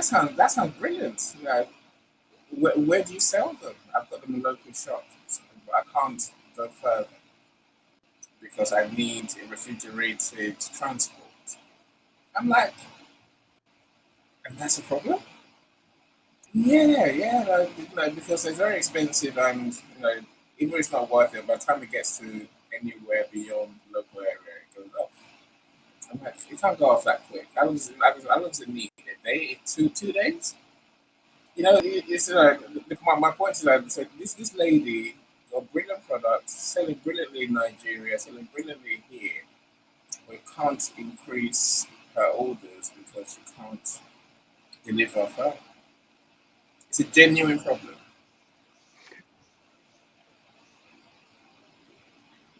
that sounds brilliant. Where do you sell them? I've got them in local shops, but I can't go further because I need a refrigerated transport. I'm like, and that's a problem. Yeah, yeah, because they're very expensive, and even if it's not worth it, by the time it gets to anywhere beyond the local area, it goes off. I'm like, it can't go off that quick. I was in need a day, two days. It's my point is that so this lady got brilliant products, selling brilliantly in Nigeria, selling brilliantly here, but can't increase her orders because she can't deliver off her. It's a genuine problem.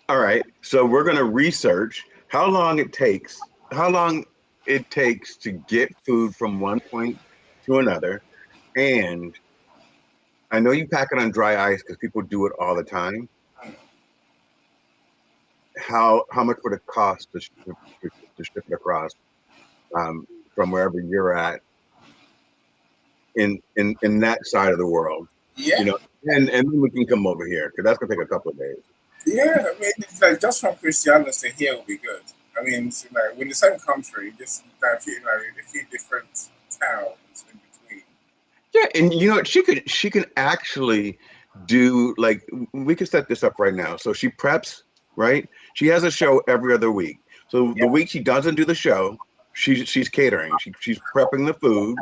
All right. So we're going to research how long it takes to get food from one point to another. And I know you pack it on dry ice because people do it all the time. How much would it cost to ship it across from wherever you're at in that side of the world? Yeah, And then we can come over here because that's gonna take a couple of days. yeah. I mean, it's like just from Christianos to here will be good. I mean, it's we're in the same country, just a few different towns in between. Yeah, and she can actually do like we could set this up right now. So she preps, right? She has a show every other week. So the Yeah, week she doesn't do the show, she's catering. She's prepping the food,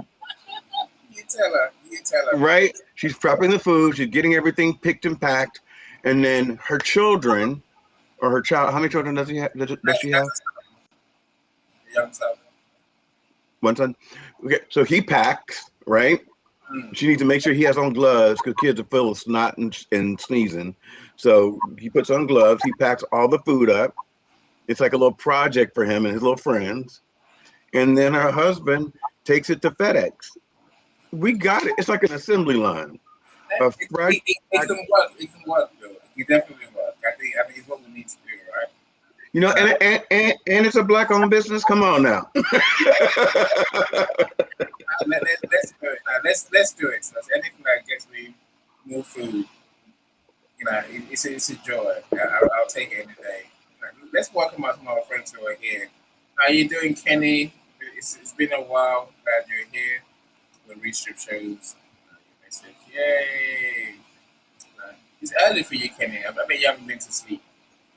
you tell her. right? She's prepping the food. She's getting everything picked and packed, and then her children or her child. How many children does he have? Does she have? That's a young son. One son. Okay, so he packs, right? Mm. She needs to make sure he has on gloves because kids are full of snot and sneezing. So he puts on gloves. He packs all the food up. It's like a little project for him and his little friends. And then her husband takes it to FedEx. We got it. It's like an assembly line. A fresh, It can work. It can work, Bill. It can definitely work. I think it's what we need to do, right? and it's a black-owned business. Come on now. Let's do it. Let's do it. So anything that gets me more food, it's a joy. I'll take it any day. Let's welcome our small friends who are here. How you doing, Kenny? It's been a while. Glad you're here. When Restrip shows, message. Yay! It's early for you, Kenny. I bet you haven't been to sleep.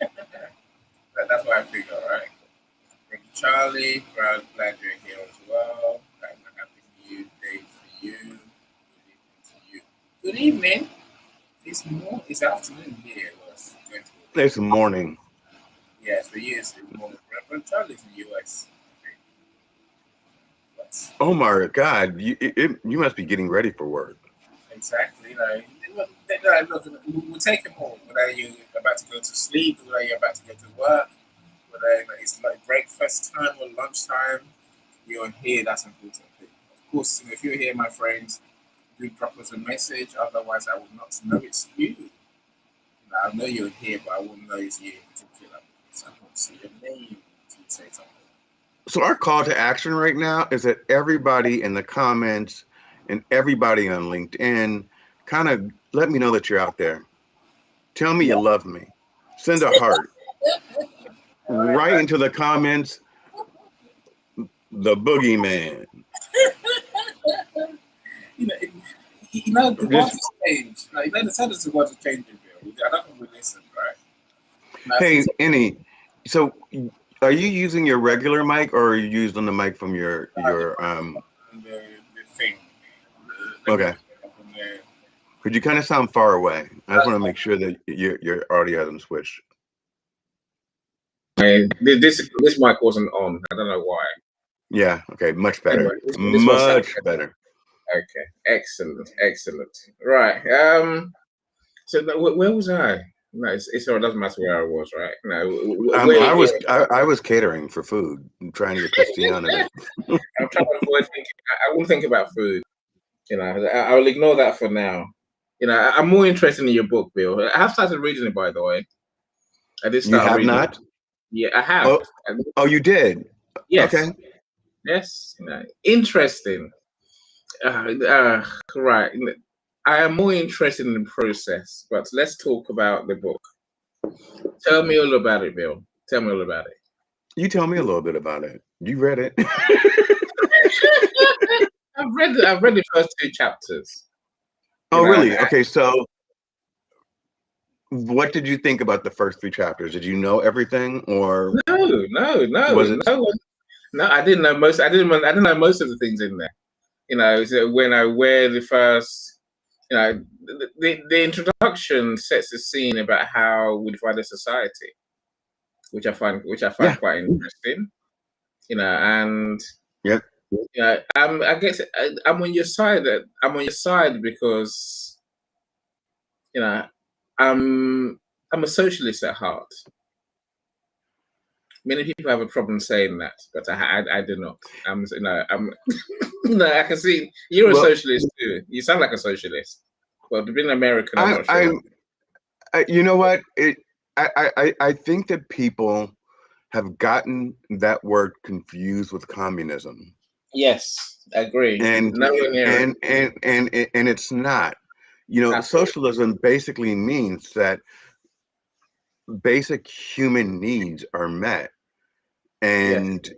That's what I figure, right? Thank you, Charlie. Glad you're here as well. Happy new day for you. Good evening. It's afternoon here. Was going to It's morning. Yeah, for you it's morning. But Charlie's in the US. Okay. But Oh my God, you must be getting ready for work. exactly, look, we'll take them all. Whether you're about to go to sleep, whether you're about to go to work, whether it's like breakfast time or lunchtime, you're here. That's important thing. Of course, if you're here, my friends, do drop us a message. Otherwise, I will not know it's you. I know you're here, but I won't know it's you in particular because I don't see your name until you say something. So our call to action right now is that everybody in the comments and everybody on LinkedIn kind of let me know that you're out there. Tell me you Yeah. love me. Send a heart All right. right into the comments. The boogeyman. You know, it, the world Just has changed. The tendency of the world is changing, Bill. I don't think we listen, right? I think hey, Annie. So are you using your regular mic or are you using the mic from your? the thing, Okay. from the Could you kind of sound far away? I just want to make sure that your audio hasn't switched. this mic wasn't on. I don't know why. Yeah. Okay. Much better. Anyway, this one sounds Much better. okay. Excellent. Right. So where was I? No, it doesn't matter where I was, right? No, I was catering for food and trying to get Christiana. I'm trying to avoid thinking. I won't think about food. I will ignore that for now. I'm more interested in your book, Bill. I have started reading it, by the way. I did You start have reading it. not? Yeah, I have. Oh, you did. Yes. Okay. Yes. Interesting. Right. I am more interested in the process, but let's talk about the book. Tell me all about it, Bill. Tell me all about it. You tell me a little bit about it. You read it. I've read the first two chapters. You Oh, know, really? Okay, so what did you think about the first three chapters? Did you know everything, or was it? no. I didn't know most. I didn't know most of the things in there. You know, so when I read the first, you know, the introduction sets the scene about how we define a society, which I find Yeah. quite interesting. You know, and Yep. you know, I guess I'm on your side. I'm on your side because you know, I'm a socialist at heart. Many people have a problem saying that, but I do not. I'm no, I can see you're a Well, socialist too. You sound like a socialist. Well, being American, I'm I, not I, sure. you know what? I think that people have gotten that word confused with communism, Yes, I agree. and Nowhere near it and it's not. You know, at all. socialism basically means that basic human needs are met, Yes. and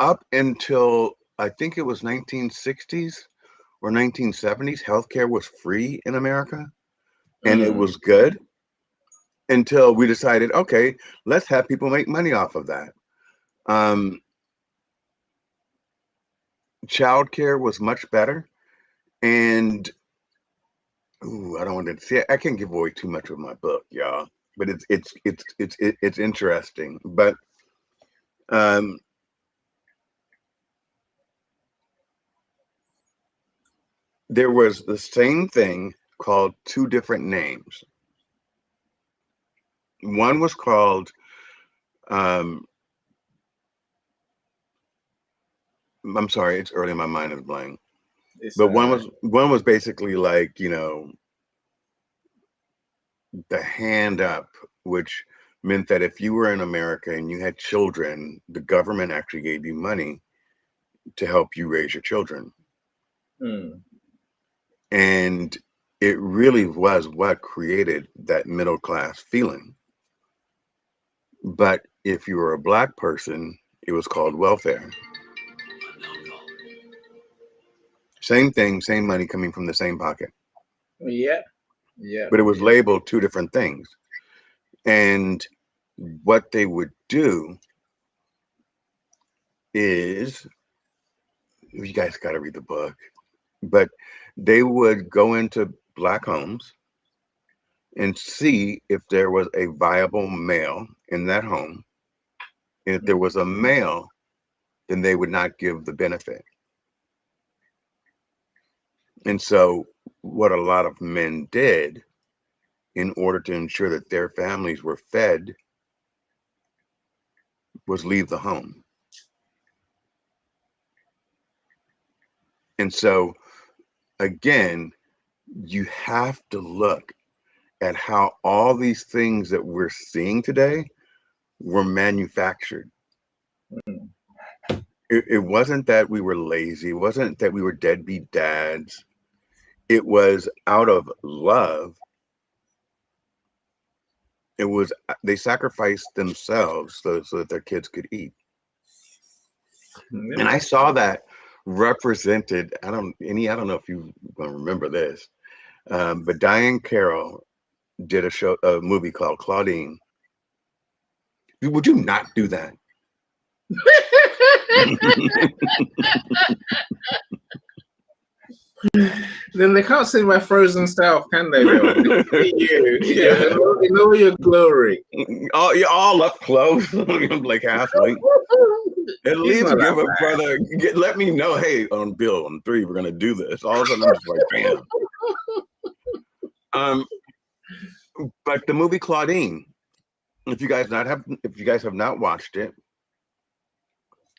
up until I think it was 1960s or 1970s, healthcare was free in America, and it Mm. was good until we decided, okay, let's have people make money off of that. Um, childcare was much better, and ooh, I don't want to see. I can't give away too much of my book, y'all, but it's interesting. But um, there was the same thing called two different names. One was called um, I'm sorry, it's early. My mind is blank. It's But one was basically like, the hand up, which meant that if you were in America and you had children, the government actually gave you money to help you raise your children. mm. And it really was what created that middle class feeling. But if you were a black person, it was called welfare. Same thing, same money coming from the same pocket, Yeah, yeah, but it was yeah. labeled two different things. And what they would do is, you guys got to read the book, but they would go into black homes and see if there was a viable male in that home. And if there Mm. was a male, then they would not give the benefit. And so, what a lot of men did in order to ensure that their families were fed was leave the home. And so, again, you have to look at how all these things that we're seeing today were manufactured. Mm. It wasn't that we were lazy. It wasn't that we were deadbeat dads. It was out of love. It was they sacrificed themselves so that their kids could eat. Yeah. And I saw that represented. I don't know if you gonna remember this, but Diane Carroll did a movie called Claudine. Would you not do that? Then they can't see my frozen self, can they, Bill? They can see you, Yeah. in all your glory. Oh, you're all up close. I'm like halfway. At He's least not give that a brother. Let me know. Hey, on Bill on 3, we're gonna do this. All of a sudden, I'm just like, bam. Um, but the movie Claudine. If you guys have not watched it,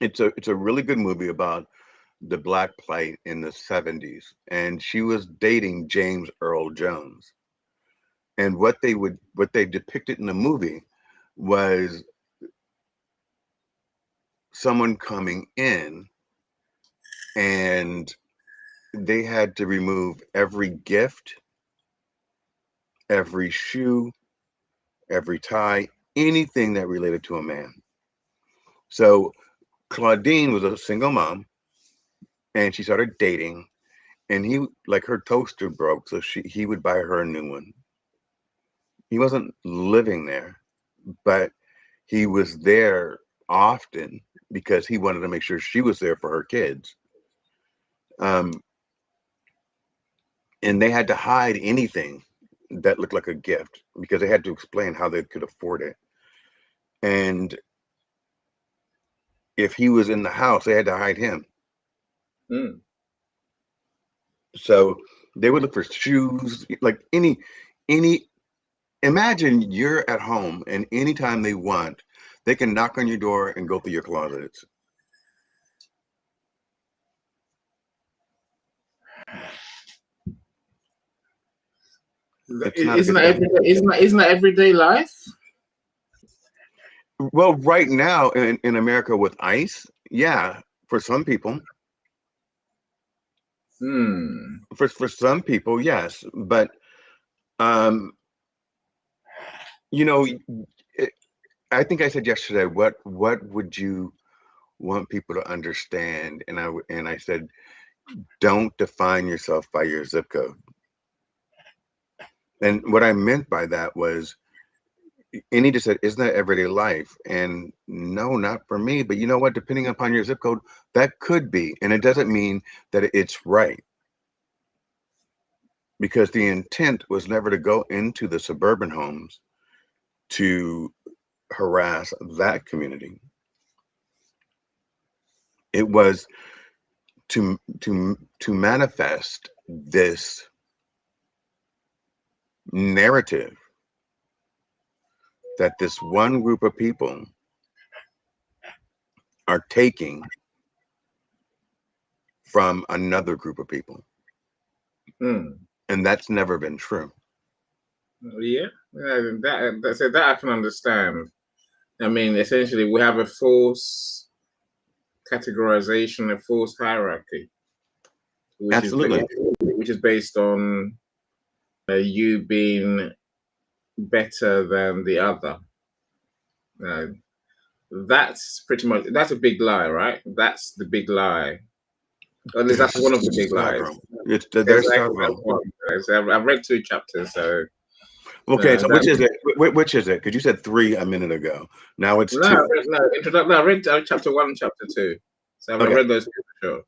it's a really good movie about the black plight in the 70s, and she was dating James Earl Jones. And what they depicted in the movie was someone coming in and they had to remove every gift, every shoe, every tie, anything that related to a man. So Claudine was a single mom, and she started dating, and he, like, her toaster broke, so he would buy her a new one. He wasn't living there, but he was there often because he wanted to make sure she was there for her kids. Um, and they had to hide anything that looked like a gift because they had to explain how they could afford it. And if he was in the house, they had to hide him. Mm. So they would look for shoes, like any. Imagine you're at home, and anytime they want, they can knock on your door and go through your closets. It's not a Isn't good that thing. everyday? Isn't that everyday life? Well, right now in America with ICE, yeah, for some people, Hmm. for some people, yes, but um, you know, it, I think I said yesterday, what would you want people to understand? And I said, don't define yourself by your zip code. And what I meant by that was, Annie just said, isn't that everyday life? And no, not for me. But you know what? Depending upon your zip code, that could be. And it doesn't mean that it's right, because the intent was never to go into the suburban homes to harass that community. It was to manifest this narrative that this one group of people are taking from another group of people. Hmm. And that's never been true. Yeah. That I can understand. I mean, essentially, we have a false categorization, a false hierarchy, which is Absolutely. based on you being better than the other. Uh, that's pretty much that's a big lie, right? That's the big lie. Or at least that's one of the big There's lies. several. There's Exactly. That's several. one. So I've read 2 chapters, so Okay, so which is that it? Which is it? Because you said 3 a minute ago. Now it's no, 2. no, I read chapter 1 and chapter 2. So I've Okay. read those two for sure.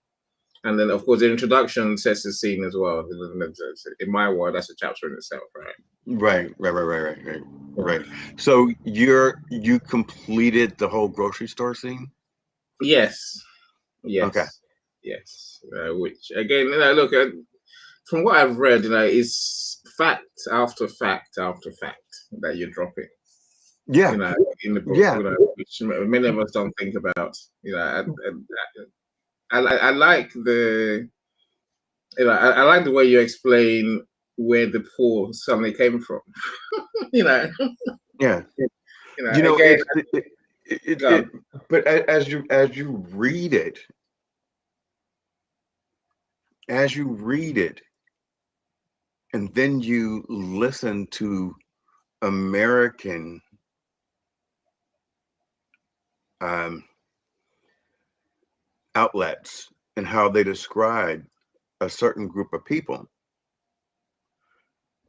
And then, of course, the introduction sets the scene as well. In my world, that's a chapter in itself, right? Right. So you completed the whole grocery store scene? Yes, Okay. yes. Which again, look, from what I've read, is fact after fact after fact that you're dropping. Yeah. You know, in the book, Yeah. which many of us don't think about. I like the, I like the way you explain where the poor suddenly came from. you know, Yeah. again, It but as you read it, and then you listen to American um, outlets and how they describe a certain group of people,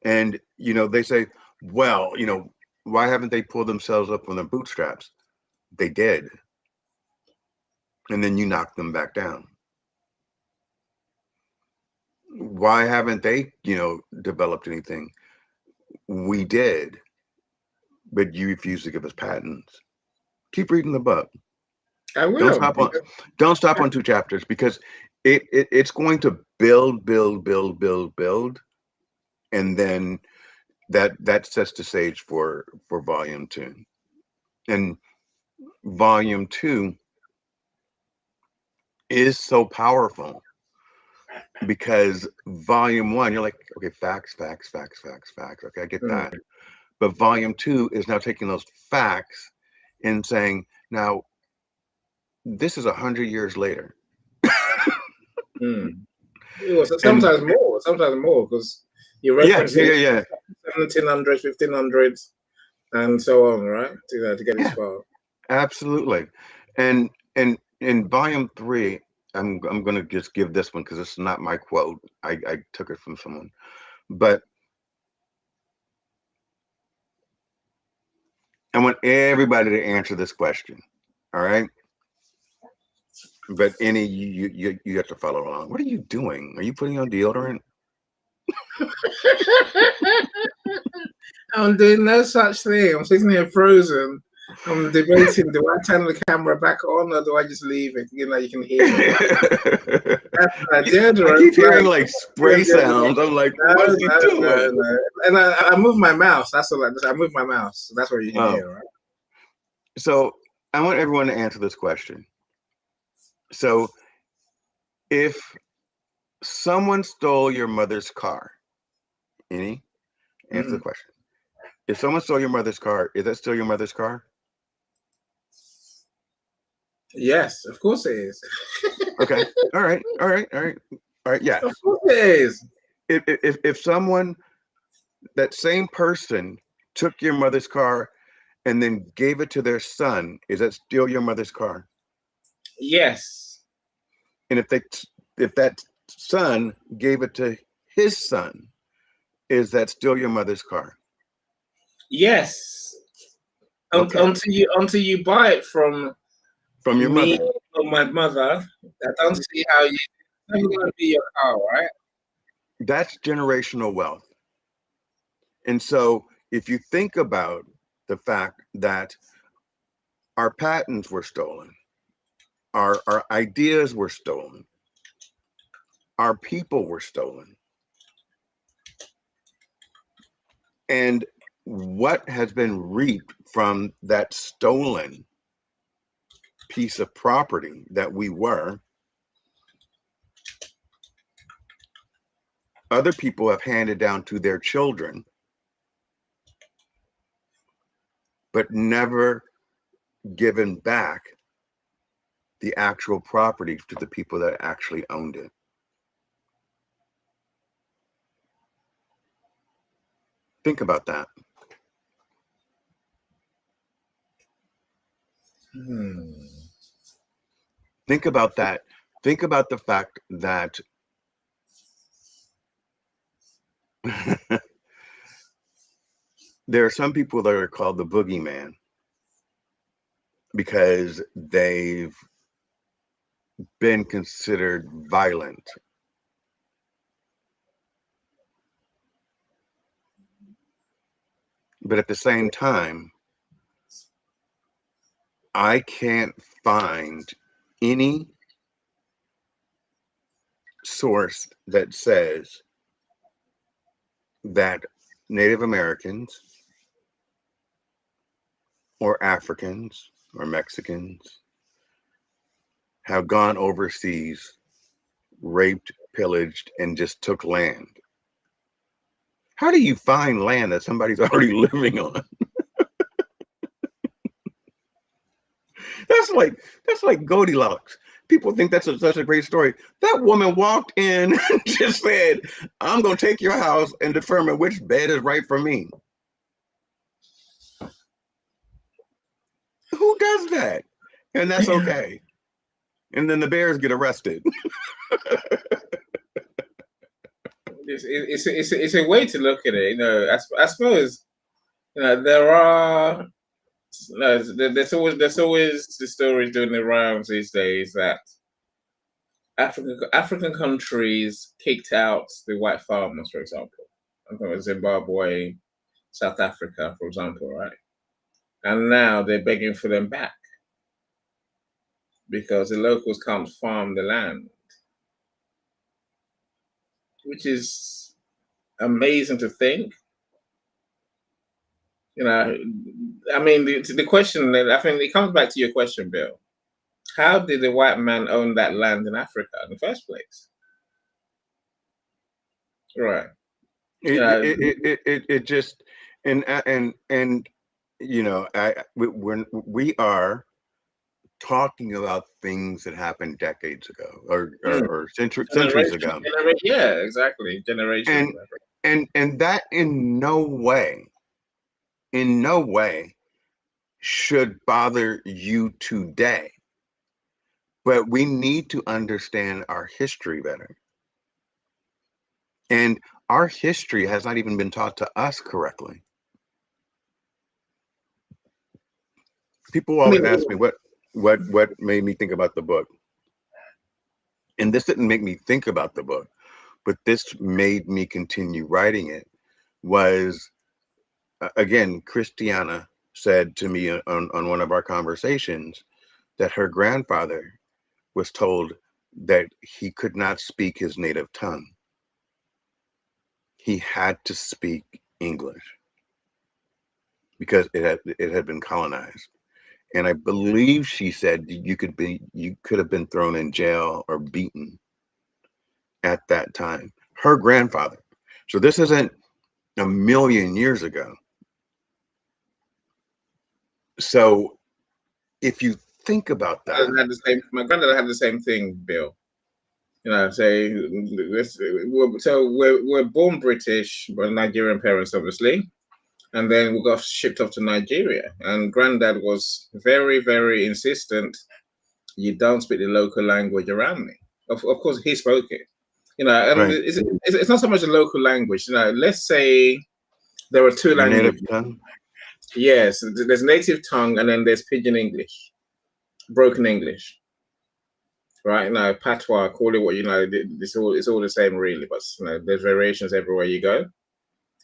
and they say, well, why haven't they pulled themselves up on their bootstraps? They did, and then you knock them back down. Why haven't they developed anything? We did, but you refuse to give us patents. Keep reading the book. I Don't will. stop on don't stop on 2 chapters, because it's going to build, and then that sets the stage for volume 2. And volume 2 is so powerful because volume 1, you're like, okay, facts. Okay, I get Mm, that. But volume 2 is now taking those facts and saying, now this is 100 years later. mm. Well, And sometimes more, because you're yeah, referencing yeah, 1700s, 1500s, and so on, right? To get this yeah, far. absolutely. And in volume 3, I'm gonna just give this one because it's not my quote. I took it from someone, but I want everybody to answer this question. All right. But any you have to follow along. What are you doing? Are you putting on deodorant? I'm doing no such thing. I'm sitting here frozen. I'm debating: do I turn the camera back on or do I just leave it? You know, you can hear me. That's I deodorant. keep hearing like spray sounds. I'm like, what's he doing? No. And I move my mouse. That's all. I move my mouse. That's what you can Oh, hear, right? so I want everyone to answer this question. So if someone stole your mother's car, any answer the question. If someone stole your mother's car, is that still your mother's car? Yes, of course it is. Okay. All right. All right. All right. All right. Yes. Of course it is. If someone, that same person, took your mother's car and then gave it to their son, is that still your mother's car? Yes. And if that son gave it to his son, is that still your mother's car? Yes. Okay. Until you buy it from From your me mother. or my mother, I don't see how you. It's never going to be your car, right? That's generational wealth. And so if you think about the fact that our patents were stolen, our ideas were stolen, our people were stolen, and what has been reaped from that stolen piece of property that we were, other people have handed down to their children, but never given back the actual property to the people that actually owned it. Think about that. Think about that. Think about the fact that there are some people that are called the boogeyman because they've been considered violent. But at the same time, I can't find any source that says that Native Americans or Africans or Mexicans have gone overseas, raped, pillaged, and just took land. How do you find land that somebody's already living on? That's like Goldilocks. People think that's such a great story. That woman walked in and just said, "I'm going to take your house and determine which bed is right for me." Who does that? And that's okay. And then the bears get arrested. It's a way to look at it. You know, I suppose, you know, there are. No, there's always the stories doing the rounds these days that African countries kicked out the white farmers, for example. I'm talking about Zimbabwe, South Africa, for example, right? And now they're begging for them back because the locals can't farm the land, which is amazing to think. You know, I mean, the question, I think it comes back to your question, Bill. How did the white man own that land in Africa in the first place? Right. It just and you know, we are talking about things that happened decades ago Mm. or centuries ago. Yeah, exactly. Generations. And and that in no way should bother you today. But we need to understand our history better. And our history has not even been taught to us correctly. People I always mean, ask me what made me think about the book. And this didn't make me think about the book, but this made me continue writing it. Was again, Christiana said to me on one of our conversations that her grandfather was told that he could not speak his native tongue. He had to speak English because it had been colonized. And I believe she said you could have been thrown in jail or beaten at that time. Her grandfather. So this isn't a million years ago. So if you think about that, my granddad had the same thing, Bill. You know, say so we're born British, but Nigerian parents, obviously, and then we got shipped off to Nigeria. And Granddad was very, very insistent. You don't speak the local language around me. Of course, he spoke it. You know, and right? it's not so much a local language. You know, let's say there are two Your native languages. tongue. Yes, there's native tongue, and then there's pidgin English, broken English. Right now, patois, call it what you know. It's all the same, really. But you know, there's variations everywhere you go.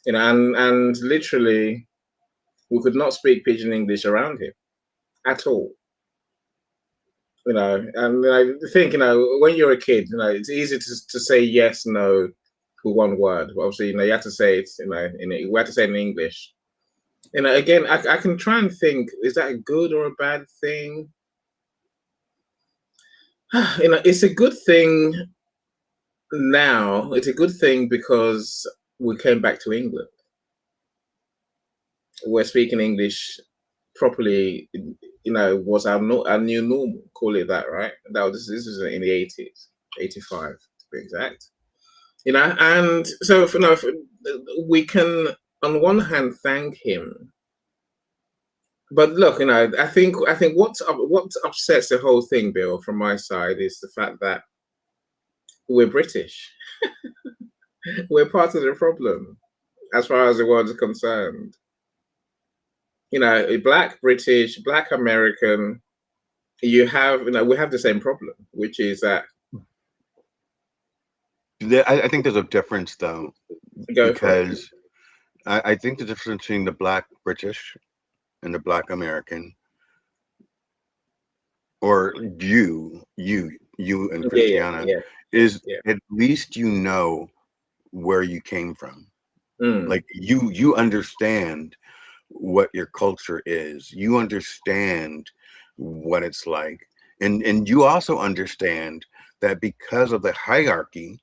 You know, and literally, we could not speak pidgin English around him at all. You know, and I think, you know, when you're a kid, you know, it's easy to say yes, no, with one word. But obviously, you know, you have to say it. You know, we have to say it in English. You know, again, I can try and think: is that a good or a bad thing? You know, it's a good thing now. It's a good thing because we came back to England. We're speaking English properly. You know, was our new normal. Call it that, right? This was in the 80s, 85 to be exact. You know, and so we can on one hand thank him, but look, you know, I think what upsets the whole thing, Bill, from my side, is the fact that we're British. We're part of the problem as far as the world is concerned. You know, Black British, Black American, we have the same problem, which is that I think there's a difference though, go for it. because I think the difference between the Black British and the Black American, or you and Yeah, yeah, Christiana, yeah, is yeah. at least you know where you came from. Mm, Like you understand what your culture is. You understand what it's like. And you also understand that because of the hierarchy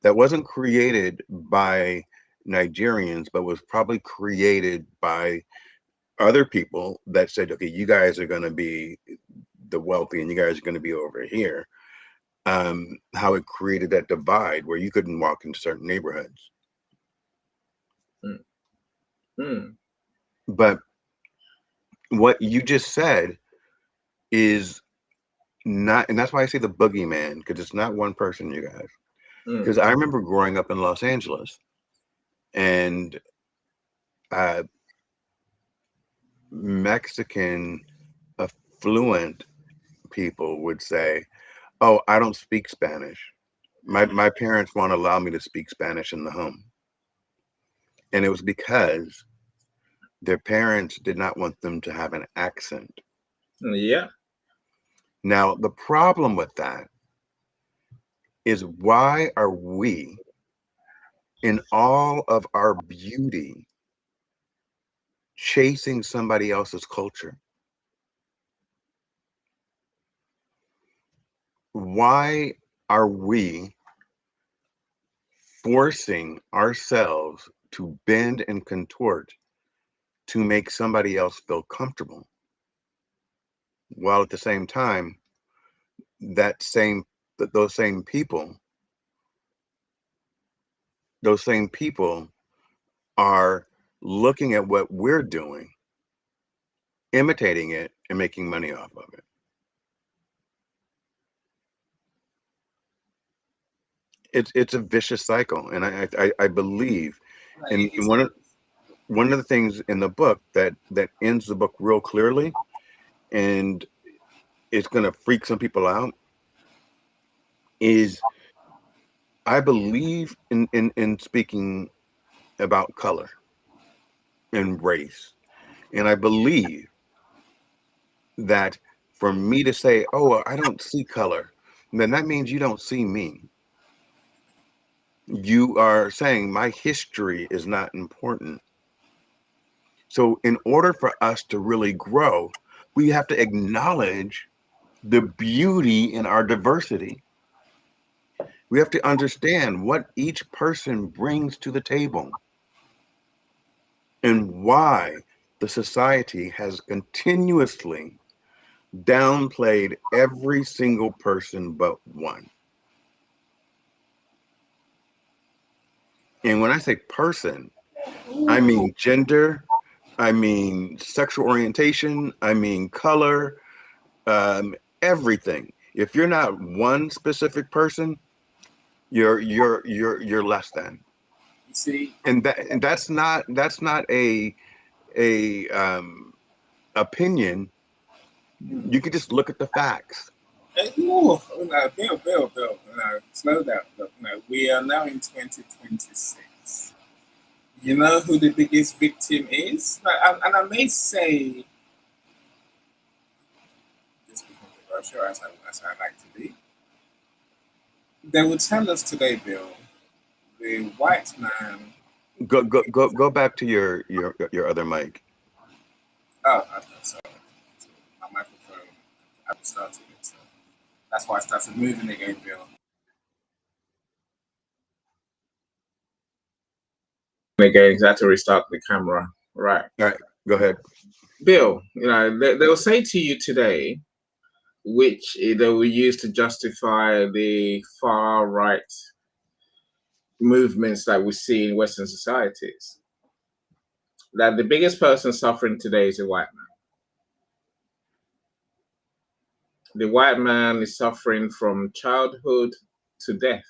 that wasn't created by Nigerians, but was probably created by other people that said, okay, you guys are going to be the wealthy and you guys are going to be over here. How it created that divide where you couldn't walk into certain neighborhoods. mm, mm, But what you just said is not, and that's why I say the boogeyman, because it's not one person, you guys. mm. Because I remember growing up in Los Angeles, and uh, Mexican affluent people would say, "Oh, I don't speak Spanish. My parents won't allow me to speak Spanish in the home," and it was because their parents did not want them to have an accent. Yeah. Now, the problem with that is, why are we, in all of our beauty, chasing somebody else's culture? Why are we forcing ourselves to bend and contort to make somebody else feel comfortable? while at the same time, that same those same people, those same people are looking at what we're doing, imitating it, and making money off of it. It's a vicious cycle, and I believe, It and is. one of the things in the book that ends the book real clearly, and it's going to freak some people out, is I believe in speaking about color and race, and I believe that for me to say, oh, well, I don't see color, then that means you don't see me. You are saying my history is not important. So in order for us to really grow, we have to acknowledge the beauty in our diversity. We have to understand what each person brings to the table and why the society has continuously downplayed every single person but one. And when I say person, I Ooh, mean gender, I mean sexual orientation, I mean color, everything. If you're not one specific person, you're less than. you see, And that's not a opinion. mm, You can just look at the facts. ooh, Bill, slow down. Look, we are now in 2026. You know who the biggest victim is? And I may say this controversial as I like to be. They will tell us today, Bill, the white man. Go back to your other mic. Oh, okay, so my microphone, I started it. So that's why I started moving again, Bill. Again, I had to restart the camera. Right. All right, go ahead. Bill, they'll say to you today, which they will use to justify the far right movements that we see in Western societies, that the biggest person suffering today is a white man. The white man is suffering from childhood to death.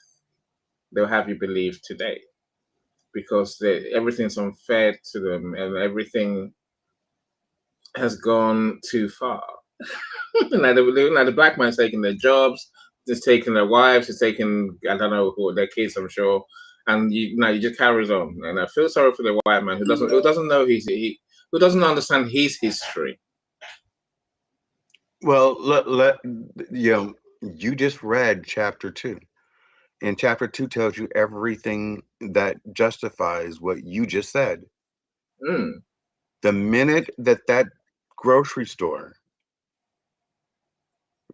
They'll have you believe today because everything's unfair to them and everything has gone too far. The black man's taking their jobs, just taking their wives, just taking, I don't know who their kids, I'm sure, and he just carries on. And I feel sorry for the white man who doesn't know who doesn't understand his history. Well, you just read chapter 2, and chapter 2 tells you everything that justifies what you just said. Mm, The minute that grocery store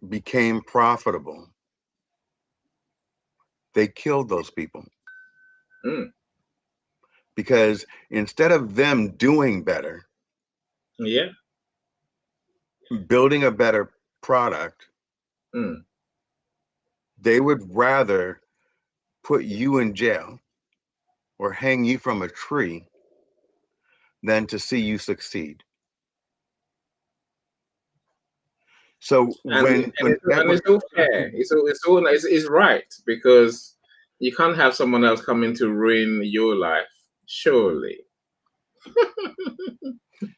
became profitable, they killed those people mm, because instead of them doing better, yeah. building a better product, Mm. they would rather put you in jail or hang you from a tree than to see you succeed. So and when and when Edward, it's all fair. It's right because you can't have someone else come in to ruin your life. Surely,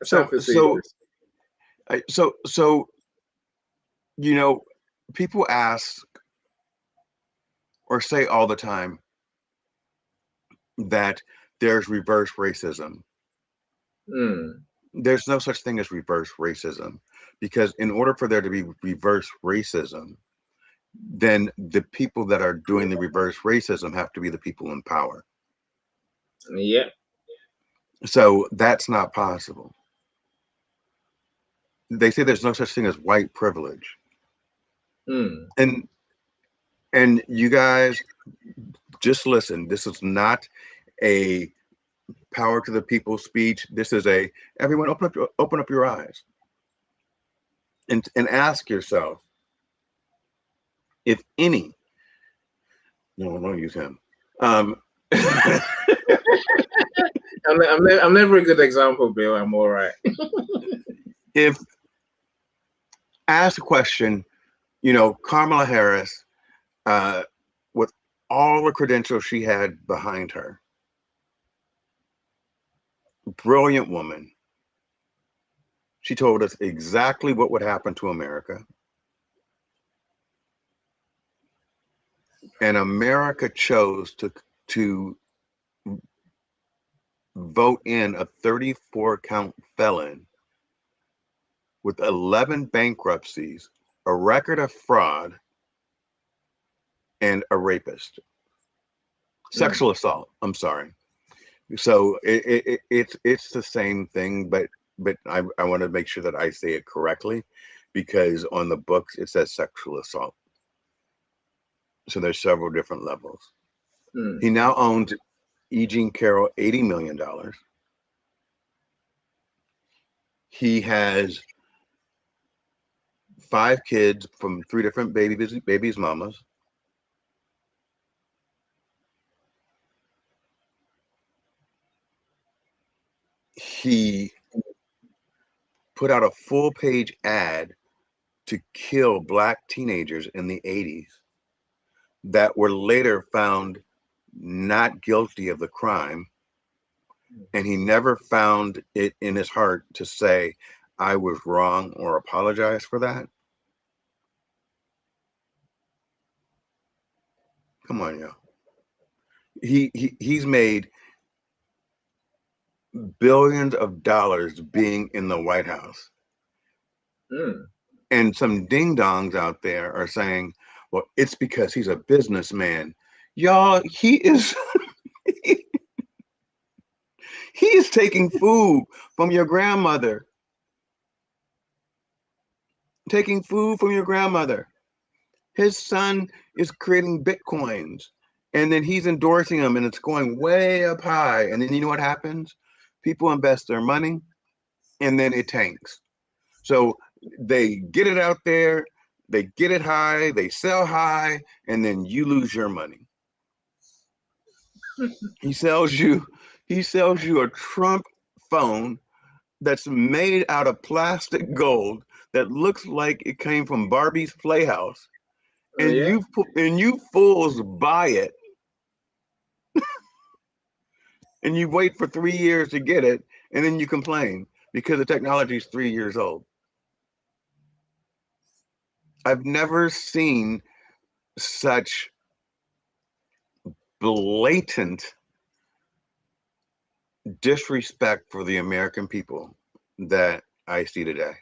so so self-facetious. so you know, people ask or say all the time that there's reverse racism. Mm, There's no such thing as reverse racism because in order for there to be reverse racism, then the people that are doing the reverse racism have to be the people in power. yeah. So that's not possible. They say there's no such thing as white privilege. Mm, And you guys just listen. This is not a power to the people speech. This is a everyone open up your eyes. and ask yourself if any. No, don't use him. I'm never a good example, Bill. I'm all right. If ask a question, Kamala Harris, with all the credentials she had behind her, brilliant woman. She told us exactly what would happen to America. And America chose to vote in a 34-count felon with 11 bankruptcies, a record of fraud, and a rapist. Sexual assault. I'm sorry. So it's the same thing, but I want to make sure that I say it correctly, because on the books it says sexual assault. So there's several different levels. He now owns E. Jean Carroll $80 million. He has 5 kids from 3 different babies' mamas. He put out a full-page ad to kill Black teenagers in the 80s that were later found not guilty of the crime. And he never found it in his heart to say, I was wrong, or apologize for that. Come on, yo. He's made billions of dollars being in the White House. And some ding-dongs out there are saying, well, it's because he's a businessman. Y'all, he is he is taking food from your grandmother. Taking food from your grandmother. His son is creating Bitcoins, and then he's endorsing them, and it's going way up high. And then you know what happens? People invest their money, and then it tanks. So they get it out there, they get it high, they sell high, and then you lose your money. He sells you a Trump phone that's made out of plastic gold that looks like it came from Barbie's Playhouse. And you fools buy it. And you wait for 3 years to get it, and then you complain because the technology is 3 years old. I've never seen such blatant disrespect for the American people that I see today.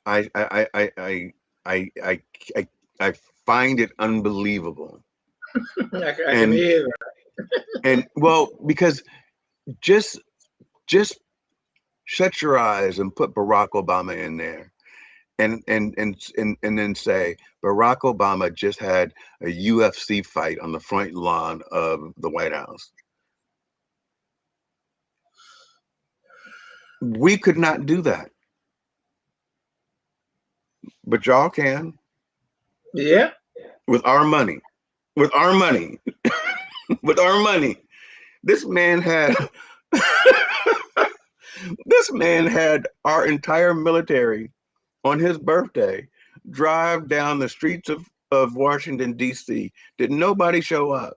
I find it unbelievable. I can hear that. And well, because just shut your eyes and put Barack Obama in there, and then say Barack Obama just had a UFC fight on the front lawn of the White House. We could not do that, but y'all can. Yeah. With our money. With our money. With our money. This man had our entire military on his birthday drive down the streets of Washington, D.C. Did nobody show up?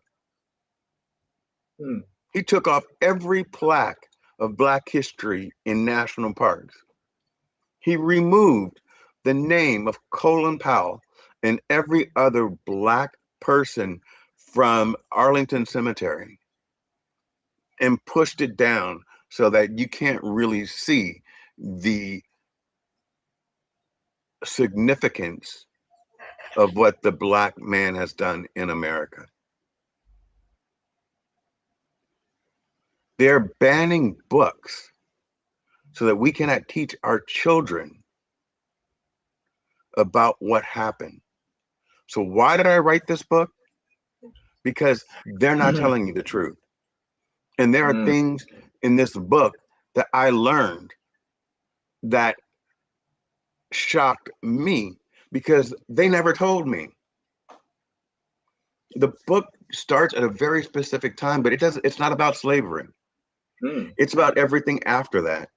He took off every plaque of Black history in national parks. He removed the name of Colin Powell and every other Black person from Arlington Cemetery and pushed it down so that you can't really see the significance of what the Black man has done in America. They're banning books so that we cannot teach our children about what happened. So why did I write this book? Because they're not telling you the truth. And there are things in this book that I learned that shocked me because they never told me. The book starts at a very specific time, but it's not about slavery. It's about everything after that.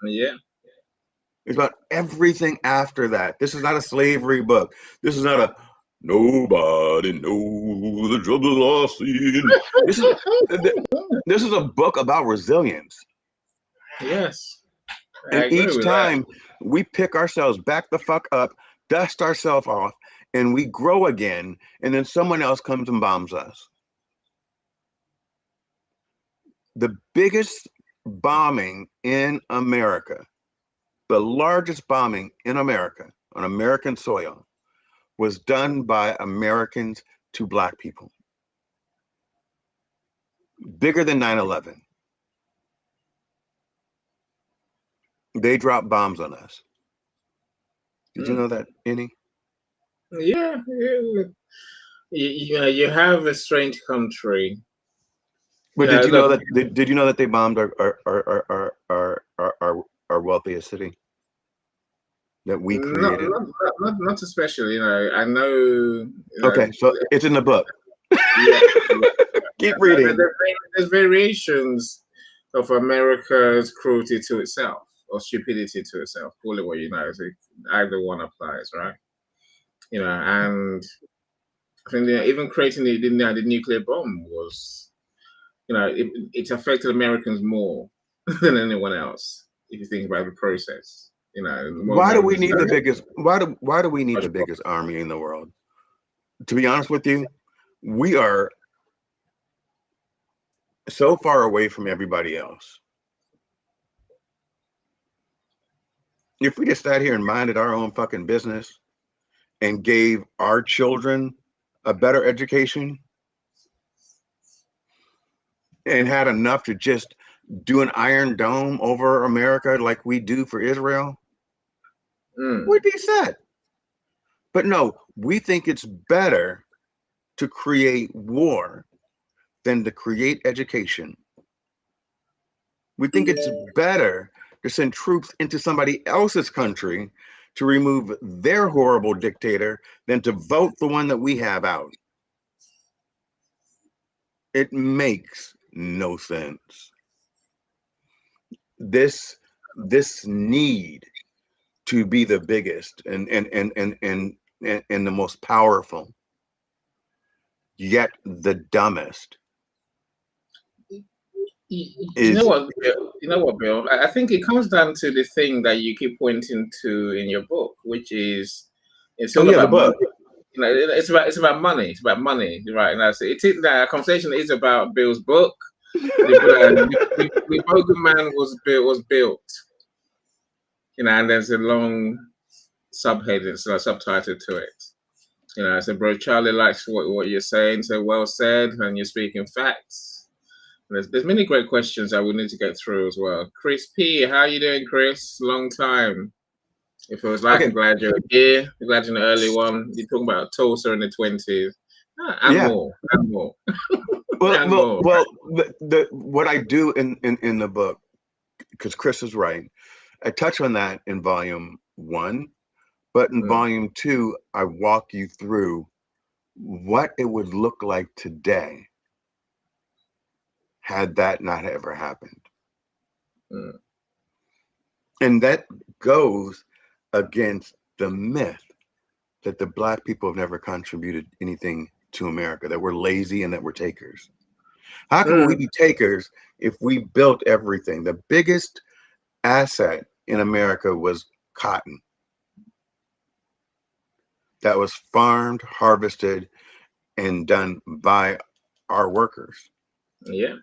Yeah. It's about everything after that. This is not a slavery book. This is not a nobody knows the trouble I've seen. This is a book about resilience. Yes. I And agree each with time we pick ourselves back the fuck up, dust ourselves off, and we grow again, and then someone else comes and bombs us. The biggest bombing in America, the largest bombing in America on American soil, was done by Americans to Black people. Bigger than 9/11. They dropped bombs on us. Did you know that, Annie? Yeah. You have a strange country. But Yeah, did you know look, that? Did you know that they bombed our wealthiest city that we created? not especially. I know. Okay, so it's in the book. Yeah. Keep reading. There's variations of America's cruelty to itself or stupidity to itself. Call it what you know. So either one applies, right? And I think even creating the nuclear bomb was, it affected Americans more than anyone else. If you think about the process, more Why do we Americans need the died. biggest? Why do we need the biggest army in the world? To be honest with you, we are so far away from everybody else. If we just sat here and minded our own fucking business and gave our children a better education and had enough to just do an Iron Dome over America like we do for Israel, we'd be set. But no, we think it's better to create war than to create education. We think it's better to send troops into somebody else's country to remove their horrible dictator than to vote the one that we have out. It makes no sense. This need to be the biggest and the most powerful, yet the dumbest. You know what, Bill? Bill? I think it comes down to the thing that you keep pointing to in your book, which is it's all about money. It's about money. It's about money, right? And that's it. That conversation is about Bill's book. The Bogeyman was built. And there's a long subheading, so a subtitle to it. I said, bro, Charlie likes what you're saying, so well said, and you're speaking facts. There's many great questions that we need to get through as well. Chris P, how you doing, Chris? Long time. If it was like, I'm glad you're here. I'm glad you're in the early one. You're talking about Tulsa in the 20s. More. Well, what I do in the book, because Chris is right, I touch on that in volume 1, but in volume 2, I walk you through what it would look like today had that not ever happened. And that goes against the myth that the Black people have never contributed anything to America, that we're lazy and that we're takers. How can we be takers if we built everything? The biggest asset in America was cotton. That was farmed, harvested, and done by our workers. Yeah.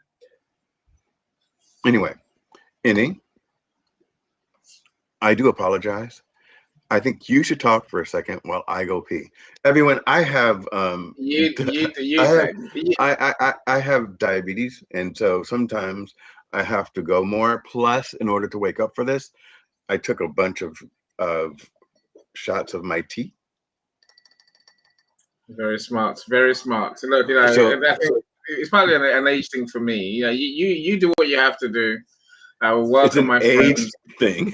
Anyway, Innie, I do apologize. I think you should talk for a second while I go pee. Everyone, I have I have diabetes, and so sometimes I have to go more. Plus, in order to wake up for this, I took a bunch of shots of my tea. Very smart, very smart. So look, it's probably an age thing for me. You do what you have to do. I will welcome my friends. Thing.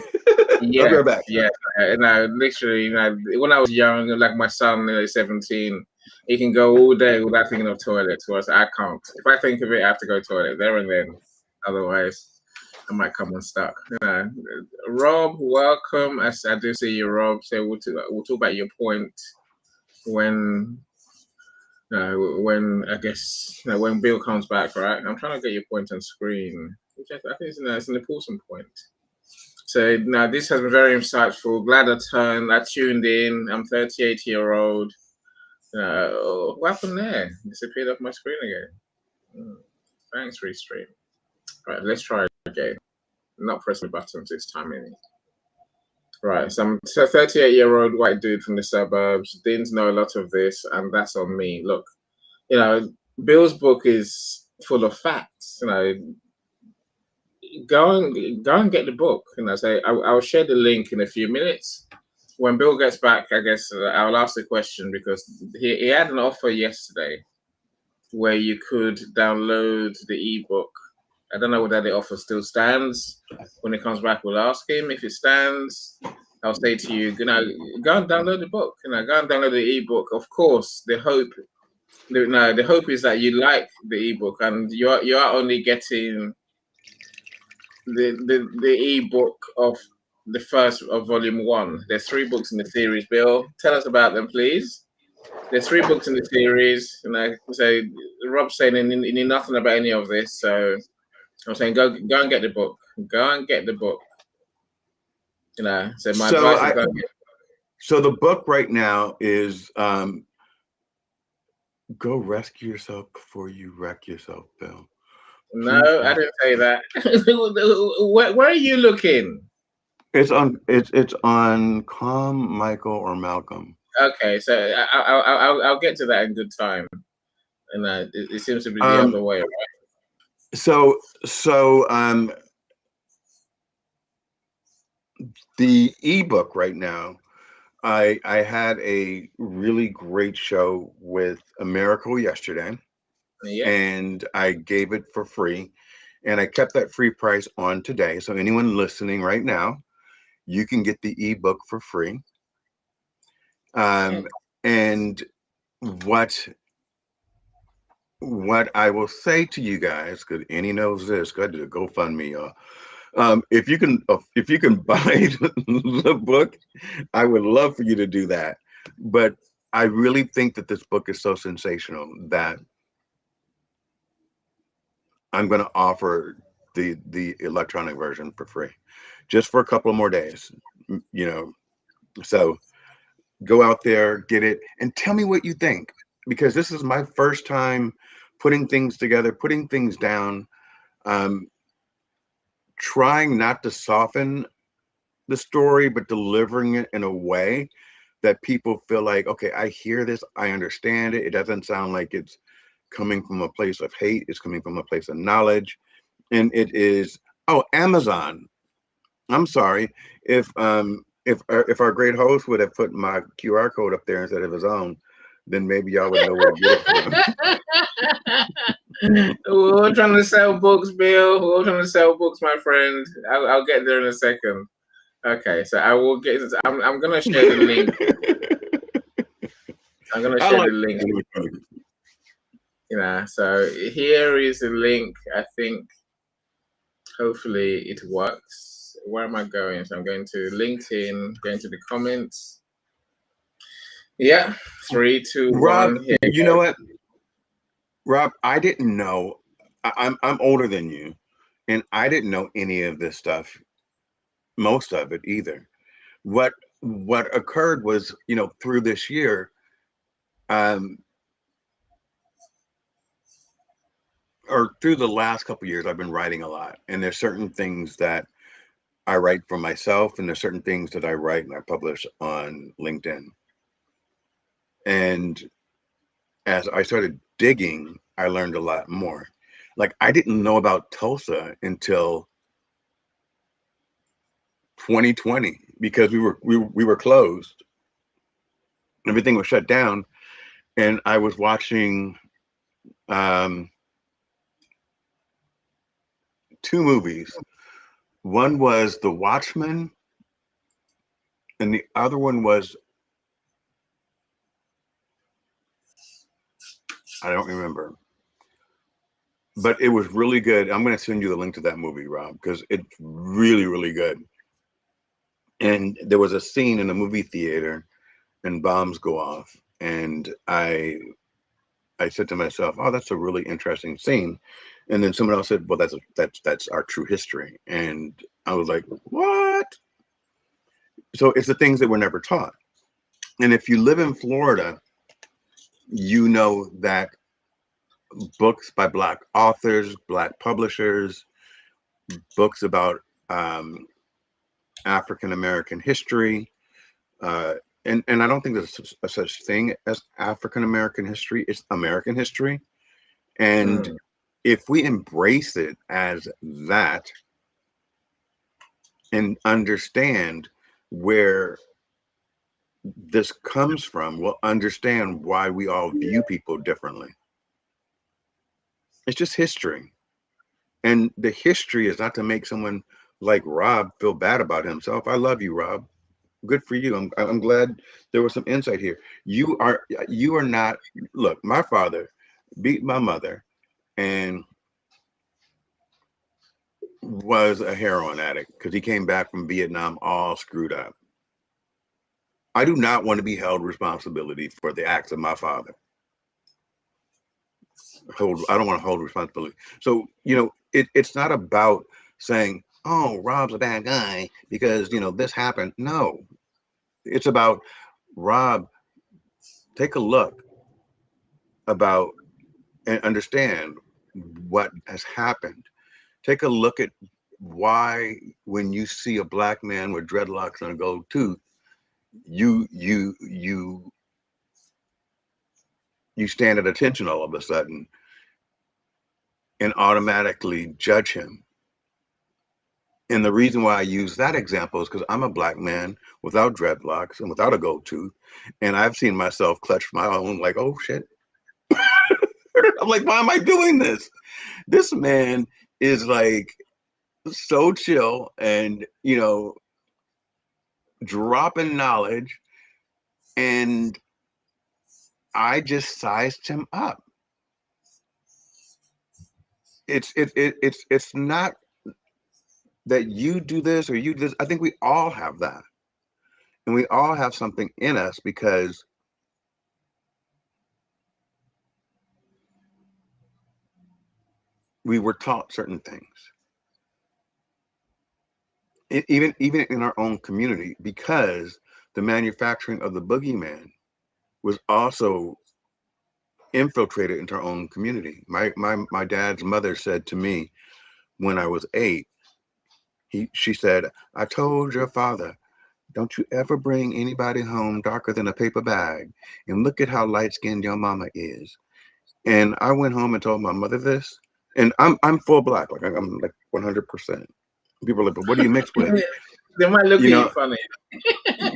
I'll be Yes, right back. yes. No, literally, when I was young, like my son, 17, he can go all day without thinking of toilet. Whereas I can't. If I think of it, I have to go to toilet there and then. Otherwise, I might come unstuck. Rob, welcome. I do see you, Rob. So we'll talk about your point when I guess when Bill comes back, right? I'm trying to get your point on screen, which I think is it's an important point. So now this has been very insightful. Glad I tuned in. I'm 38-year-old. What happened there? Disappeared off my screen again. Thanks, Restream. Right, let's try again. Not pressing buttons this time, any. Right, so I'm a 38-year-old white dude from the suburbs. Didn't know a lot of this, and that's on me. Look, Bill's book is full of facts. Go and get the book. Say I'll share the link in a few minutes. When Bill gets back, I guess I'll ask the question because he had an offer yesterday where you could download the ebook. I don't know whether the offer still stands. When he comes back, we'll ask him. If it stands, I'll say to you, go and download the book. Go and download the ebook. Of course, the hope is that you like the ebook and you are only getting the ebook of the first of volume 1. There's 3 books in the series. Bill, tell us about them, please. There's 3 books in the series, and I say Rob's saying he knew nothing about any of this, so I'm saying go and get the book. Go and get the book. So my advice is go and get it. So the book right now is Go Rescue Yourself Before You Wreck Yourself, Bill. No, I didn't say that. Where are you looking? It's on Calm, Michael, or Malcolm. Okay, so I'll get to that in good time. And it seems to be the other way, right? So the ebook right now, I had a really great show with a Miracle yesterday, and I gave it for free, and I kept that free price on today. So anyone listening right now, you can get the ebook for free. And what I will say to you guys, because Annie knows this, go to GoFundMe, y'all. If you can buy the book, I would love for you to do that. But I really think that this book is so sensational that I'm going to offer the electronic version for free, just for a couple more days. So go out there, get it, and tell me what you think, because this is my first time putting things together, putting things down, trying not to soften the story, but delivering it in a way that people feel like, okay, I hear this, I understand it. It doesn't sound like it's coming from a place of hate. It's coming from a place of knowledge. And it is, Amazon. I'm sorry if our great host would have put my QR code up there instead of his own, then maybe y'all would know where to get it from. We're all trying to sell books, Bill. We're all trying to sell books, my friend. I'll get there in a second. Okay, so I will get. I'm gonna share the link. I'm gonna share the link. So here is the link. I think hopefully it works. Where am I going? So I'm going to LinkedIn, going to the comments. Yeah, 3, 2, Rob, 1. Here you know what? Rob, I didn't know. I'm older than you, and I didn't know any of this stuff, most of it either. What occurred was, through this year, or through the last couple of years, I've been writing a lot, and there's certain things that I write for myself, and there's certain things that I write and I publish on LinkedIn. And as I started digging, I learned a lot more. Like, I didn't know about Tulsa until 2020 because we were closed. Everything was shut down, and I was watching 2 movies. One was The Watchmen, and the other one was, I don't remember, but it was really good. I'm going to send you the link to that movie, Rob, because it's really, really good. And there was a scene in a movie theater, and bombs go off, and I said to myself, "Oh, that's a really interesting scene." And then someone else said, "Well, that's our true history." And I was like, "What?" So it's the things that were never taught. And if you live in Florida, you know that books by Black authors, Black publishers, books about um, African American history, uh, and I don't think there's a such thing as African American history. It's American history, and Mm. if we embrace it as that and understand where this comes from, we'll understand why we all view people differently. It's just history. And the history is not to make someone like Rob feel bad about himself. I love you, Rob. Good for you. I'm glad there was some insight here. You are not. Look, my father beat my mother and was a heroin addict because he came back from Vietnam all screwed up. I do not want to be held responsibility for the acts of my father. I don't want to hold responsibility. So it's not about saying, "Oh, Rob's a bad guy because this happened." No, it's about Rob. Take a look about and understand what has happened. Take a look at why when you see a black man with dreadlocks and a gold tooth, you you stand at attention all of a sudden and automatically judge him. And the reason why I use that example is because I'm a black man without dreadlocks and without a gold tooth, and I've seen myself clutch my own like, oh shit. I'm like, why am I doing this? This man is like so chill and dropping knowledge, and I just sized him up. It's not that you do this or you do this. I think we all have that, and we all have something in us because we were taught certain things. Even in our own community, because the manufacturing of the boogeyman was also infiltrated into our own community. My dad's mother said to me when I was 8, she said, "I told your father, don't you ever bring anybody home darker than a paper bag, and look at how light skinned your mama is." And I went home and told my mother this, and I'm full black, like I'm like 100%. People are like, "But what do you mix with?" They might look You at you know, funny.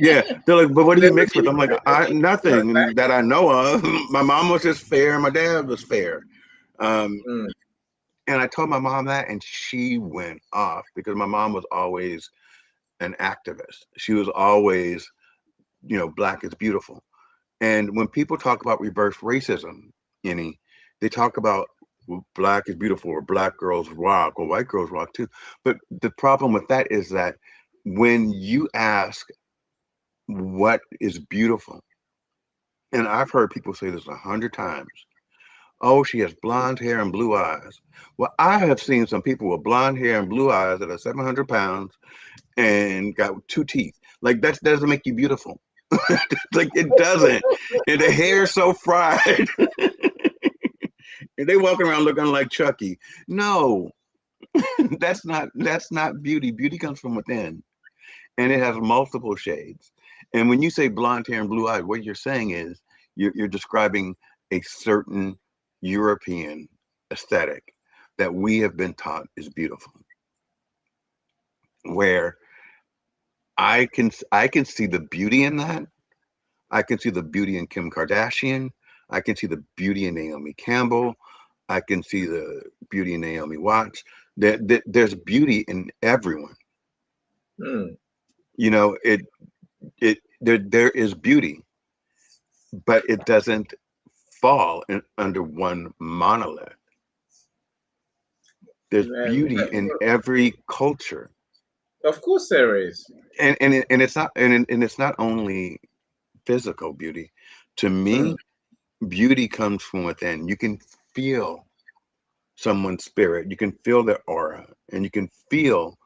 yeah, they're like, "But what do They you look mix at with?" you I'm like, funny. nothing that I know of. My mom was just fair, my dad was fair. Um, Mm. and I told my mom that, and she went off because my mom was always an activist. She was always, black is beautiful. And when people talk about reverse racism, they talk about black is beautiful or black girls rock or white girls rock too. But the problem with that is that when you ask what is beautiful, and I've heard people say this 100 times, oh, she has blonde hair and blue eyes. Well, I have seen some people with blonde hair and blue eyes that are 700 pounds and got 2 teeth. Like that doesn't make you beautiful. Like it doesn't. And the hair is so fried. And they walking around looking like Chucky. No, that's not beauty. Beauty comes from within, and it has multiple shades. And when you say blonde hair and blue eyes, what you're saying is you're describing a certain European aesthetic that we have been taught is beautiful. Where I can see the beauty in that. I can see the beauty in Kim Kardashian. I can see the beauty in Naomi Campbell. I can see the beauty in Naomi Watts. There's beauty in everyone. Mm. It. there is beauty, but it doesn't fall under one monolith. There's beauty in every culture, Of course, there is. and it's not and it's not only physical beauty. To Mm, me, beauty comes from within. You can feel someone's spirit, you can feel their aura, and you can feel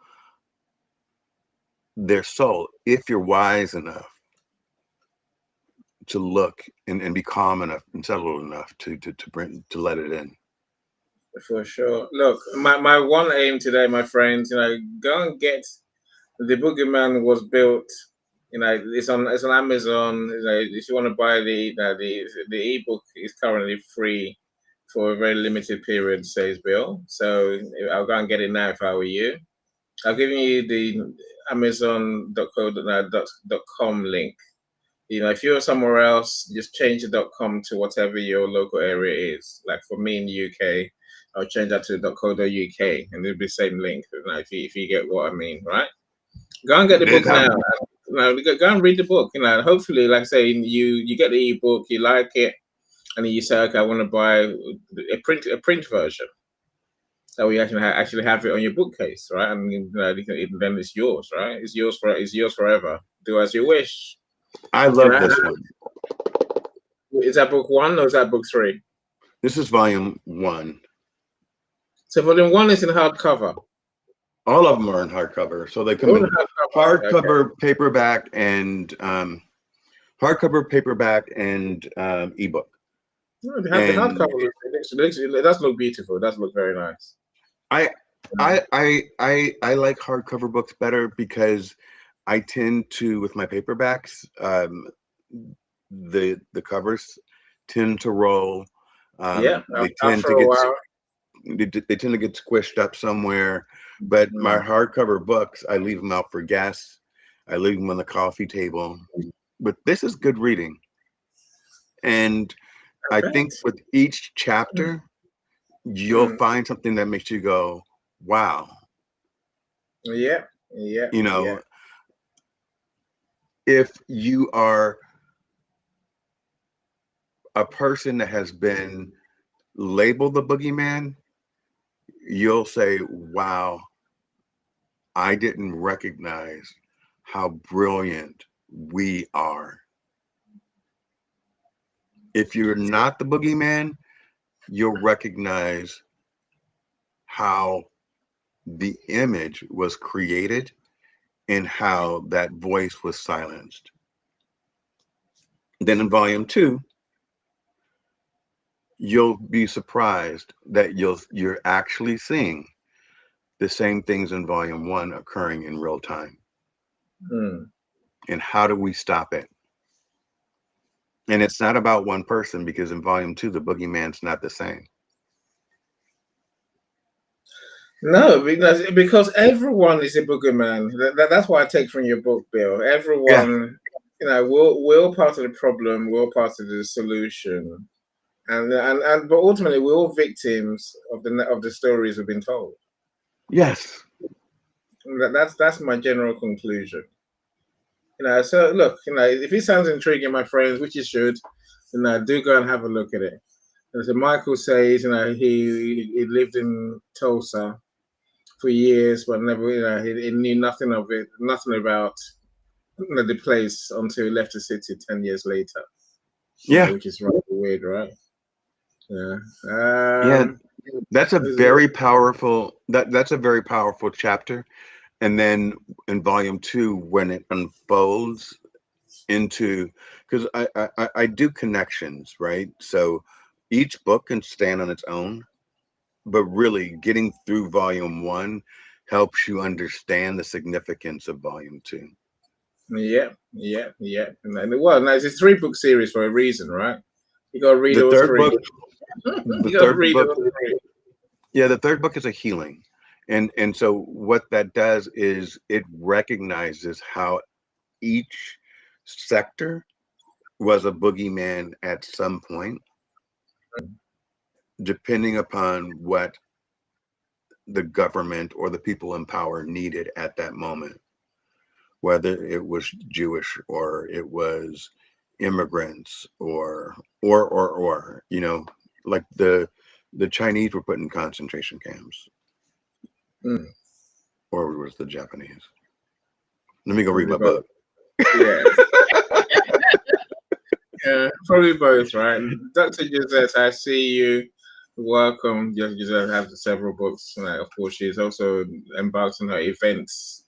their soul if you're wise enough to look and be calm enough and settled enough to bring to let it in. for sure. Look, my one aim today, my friends, go and get the Boogeyman was built. It's on Amazon. If you want to buy the ebook is currently free for a very limited period, says Bill. So I'll go and get it now if I were you. I've given you the Amazon.co.com link. If you're somewhere else, just change the .com to whatever your local area is. Like for me in the UK, I'll change that to .co.uk, and it'll be the same link. If you get what I mean, right? Go and get the book now. Go and read the book. Hopefully, like I say, you get the ebook, you like it, and then you say, okay, I want to buy a print version. So you actually have it on your bookcase, right? And then it's yours, right? It's yours forever. Do as you wish. I love this one. Is that book one or is that book three? This is volume 1. So volume one is in hardcover. All of them are in hardcover, so they come Oh, in hardcover. hardcover, paperback, and ebook. No, they have the And hardcover. It does look beautiful. It does look very nice. I I like hardcover books better because I tend to, with my paperbacks, the covers tend to roll. Yeah, They tend after to a get while. they tend to get squished up somewhere. But my Mm, hardcover books, I leave them out for guests. I leave them on the coffee table. But this is good reading, and I I bet. think with each chapter, you'll Mm, find something that makes you go, "Wow!" yeah, yeah, You yeah. know, if you are a person that has been labeled the boogeyman, you'll say, wow, I didn't recognize how brilliant we are. If you're not the boogeyman, you'll recognize how the image was created and how that voice was silenced. Then in volume 2, you'll be surprised that you're actually seeing the same things in volume 1 occurring in real time. Mm. And how do we stop it? And it's not about one person, because in volume 2, the boogeyman's not the same. No, because everyone is a boogeyman. That's what I take from your book, Bill. Yeah. Everyone, we're all part of the problem. We're all part of the solution, and but ultimately, we're all victims of the stories we've been told. Yes. That's my general conclusion. So look, if it sounds intriguing, my friends, which you should, do go and have a look at it. And so Michael says, he lived in Tulsa for years, but never, he knew nothing of it, nothing about the place until he left the city 10 years later. Yeah. Which is rather weird, right? Yeah. Yeah. That's a Is it- very powerful that's a very powerful chapter. And then in volume 2, when it unfolds into, because I do connections, right? So each book can stand on its own, but really getting through volume 1 helps you understand the significance of volume 2. yeah, yeah, yeah. Well, now it's a 3-book series for a reason, right? You got to read The all third three. book, the You got to third read book, all three. yeah, the third book is a healing. And so what that does is it recognizes how each sector was a boogeyman at some point, depending upon what the government or the people in power needed at that moment. whether it was Jewish or it was immigrants or like the Chinese were put in concentration camps, Mm. or it was the Japanese. Let me go read Probably my both. book. Yeah. Yeah, probably both, right? Dr. Josette, I see you. Welcome. Josette has several books. Of course, she's also embarked on her events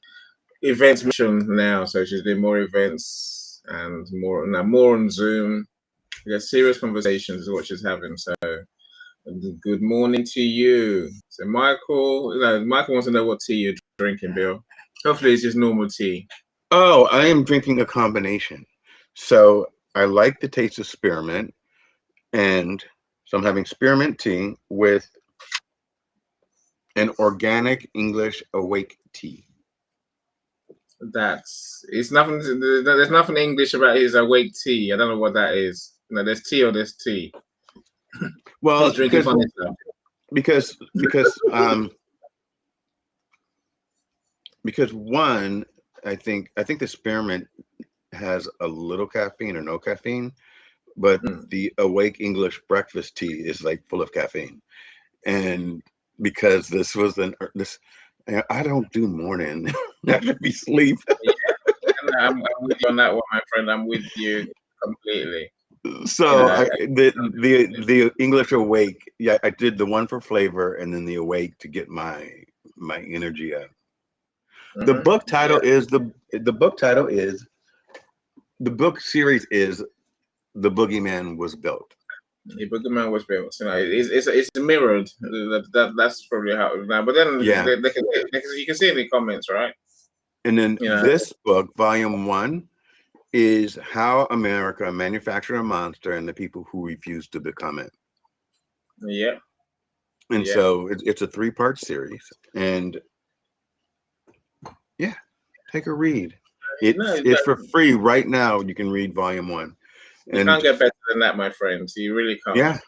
mission now. So she's doing more events and more on Zoom. Yeah, serious conversations is what she's having. So good morning to you. So Michael wants to know what tea you're drinking, Bill. Hopefully it's just normal tea. Oh, I am drinking a combination. So I like the taste of spearmint, and so I'm having spearmint tea with an organic English awake tea. It's nothing. There's nothing English about his awake tea. I don't know what that is. No, there's tea or there's tea. Well, He's drinking funny stuff. because one, I think the spearmint has a little caffeine or no caffeine, but the awake English breakfast tea is like full of caffeine. And because I don't do morning. I should be sleep. Yeah, I'm with you on that one, my friend. I'm with you completely. So the English awake, yeah, I did the one for flavor and then the awake to get my energy up. The book title is the book series is The Boogeyman Was Built. The Boogeyman was built. So it's mirrored. That's probably how. But then you can see in the comments, right? And then this book, volume 1, is How America Manufactured a Monster and the People Who Refused to Become It. Yeah. And so it's a 3-part series. And yeah, take a read. It's for free right now. You can read volume 1. You can't get better than that, my friend. You really can't. Yeah.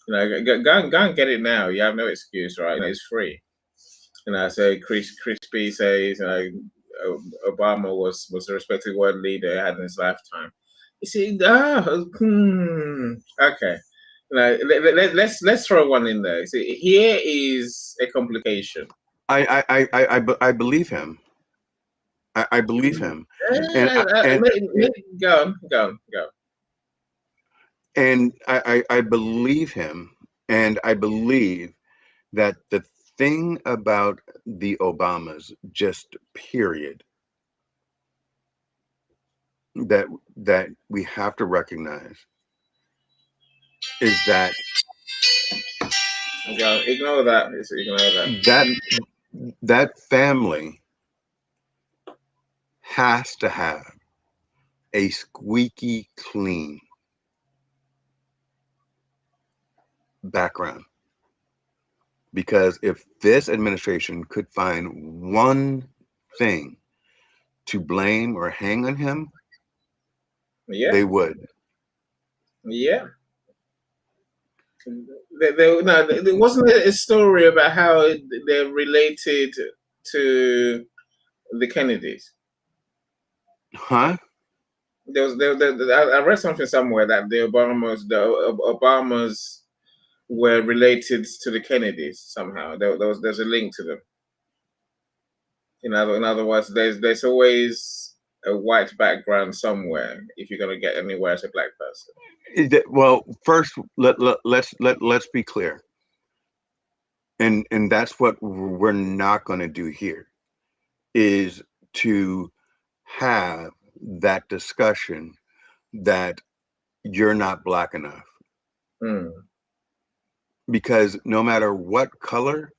Go and get it now. You have no excuse, right? It's free. So Crispy says, Obama was a respected world leader he had in his lifetime. You see, okay. Let's throw one in there. See, here is a complication. I believe him. I believe him. Go on. And I believe him, and I believe that the thing about the Obamas, just period, that we have to recognize is that ignore that. That family has to have a squeaky clean background. Because if this administration could find one thing to blame or hang on him, they would. Yeah. There wasn't a story about how they're related to the Kennedys. Huh? I read something somewhere that the Obamas were related to the Kennedys somehow. There's a link to them. In other words, there's always a white background somewhere if you're gonna get anywhere as a black person. Well, first let's be clear, and that's what we're not going to do here, is to have that discussion that you're not black enough. Because no matter what color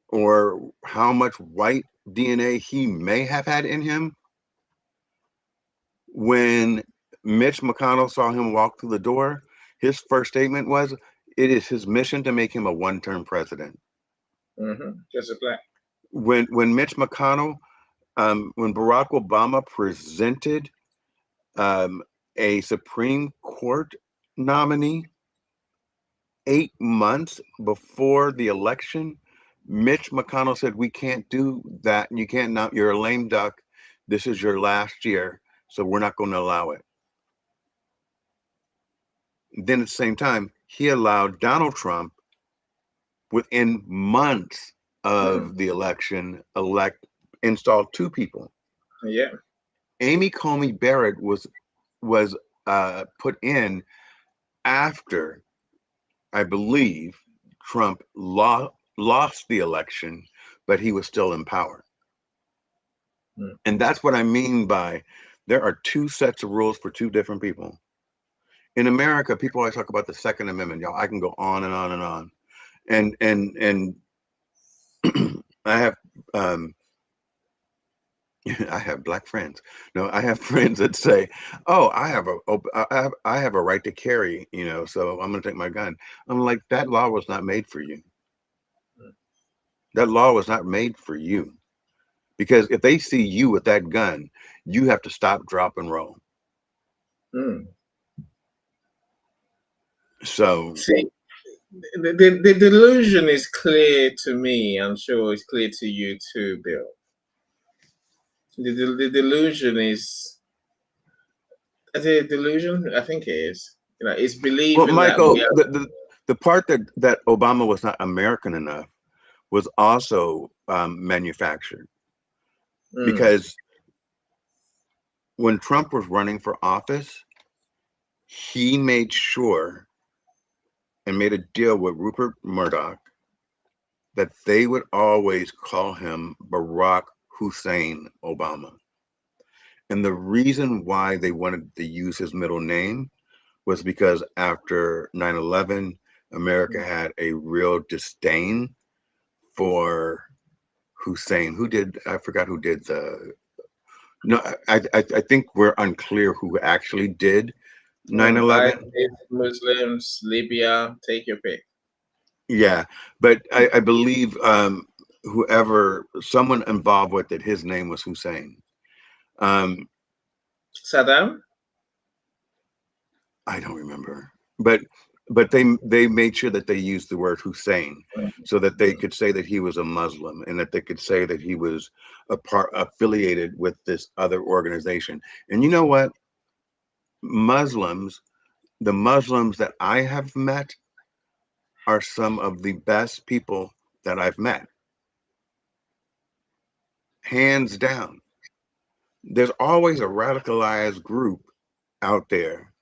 or how much white DNA he may have had in him, when Mitch McConnell saw him walk through the door, his first statement was, it is his mission to make him a one-term president. Just a black. When Mitch McConnell, when Barack Obama presented a Supreme Court nominee 8 months before the election, Mitch McConnell said, we can't do that. You can't, you're a lame duck. This is your last year, so we're not going to allow it. Then at the same time, he allowed Donald Trump, within months of the election, install 2 people. Yeah. Amy Coney Barrett was put in after, I believe, Trump lost the election, but he was still in power. And that's what I mean by there are 2 sets of rules for 2 different people. In America, people always talk about the Second Amendment. Y'all, I can go on and on and on. And I have I have black friends. No, I have friends that say, "Oh, I have a right to carry, so I'm going to take my gun." I'm like, that law was not made for you. That law was not made for you, because if they see you with that gun, you have to stop, drop, and roll. So, see, the delusion is clear to me. I'm sure it's clear to you too, Bill. The delusion is a delusion. I think it is. It's believing that Michael, we are. the part that Obama was not American enough was also manufactured, because when Trump was running for office, he made sure and made a deal with Rupert Murdoch that they would always call him Barack Hussein Obama. And the reason why they wanted to use his middle name was because after 9/11, America had a real disdain for Hussein. I forgot who did no, I think we're unclear who actually did 9/11. Muslims, Libya, take your pick. Yeah, but I believe someone involved with it, his name was Hussein. Saddam? I don't remember, but they made sure that they used the word Hussein so that they could say that he was a Muslim, and that they could say that he was affiliated with this other organization. And you know what? The Muslims that I have met are some of the best people that I've met, hands down. There's always a radicalized group out there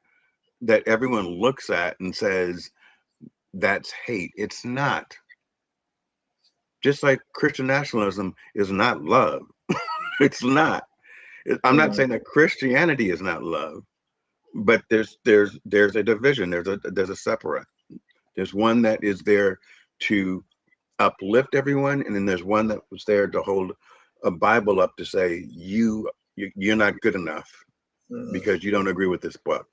that everyone looks at and says, that's hate. It's not. Just like Christian nationalism is not love. It's not. I'm not saying that Christianity is not love, but there's a division. There's a separate. There's one that is there to uplift everyone, and then there's one that was there to hold a Bible up to say you're not good enough because you don't agree with this book.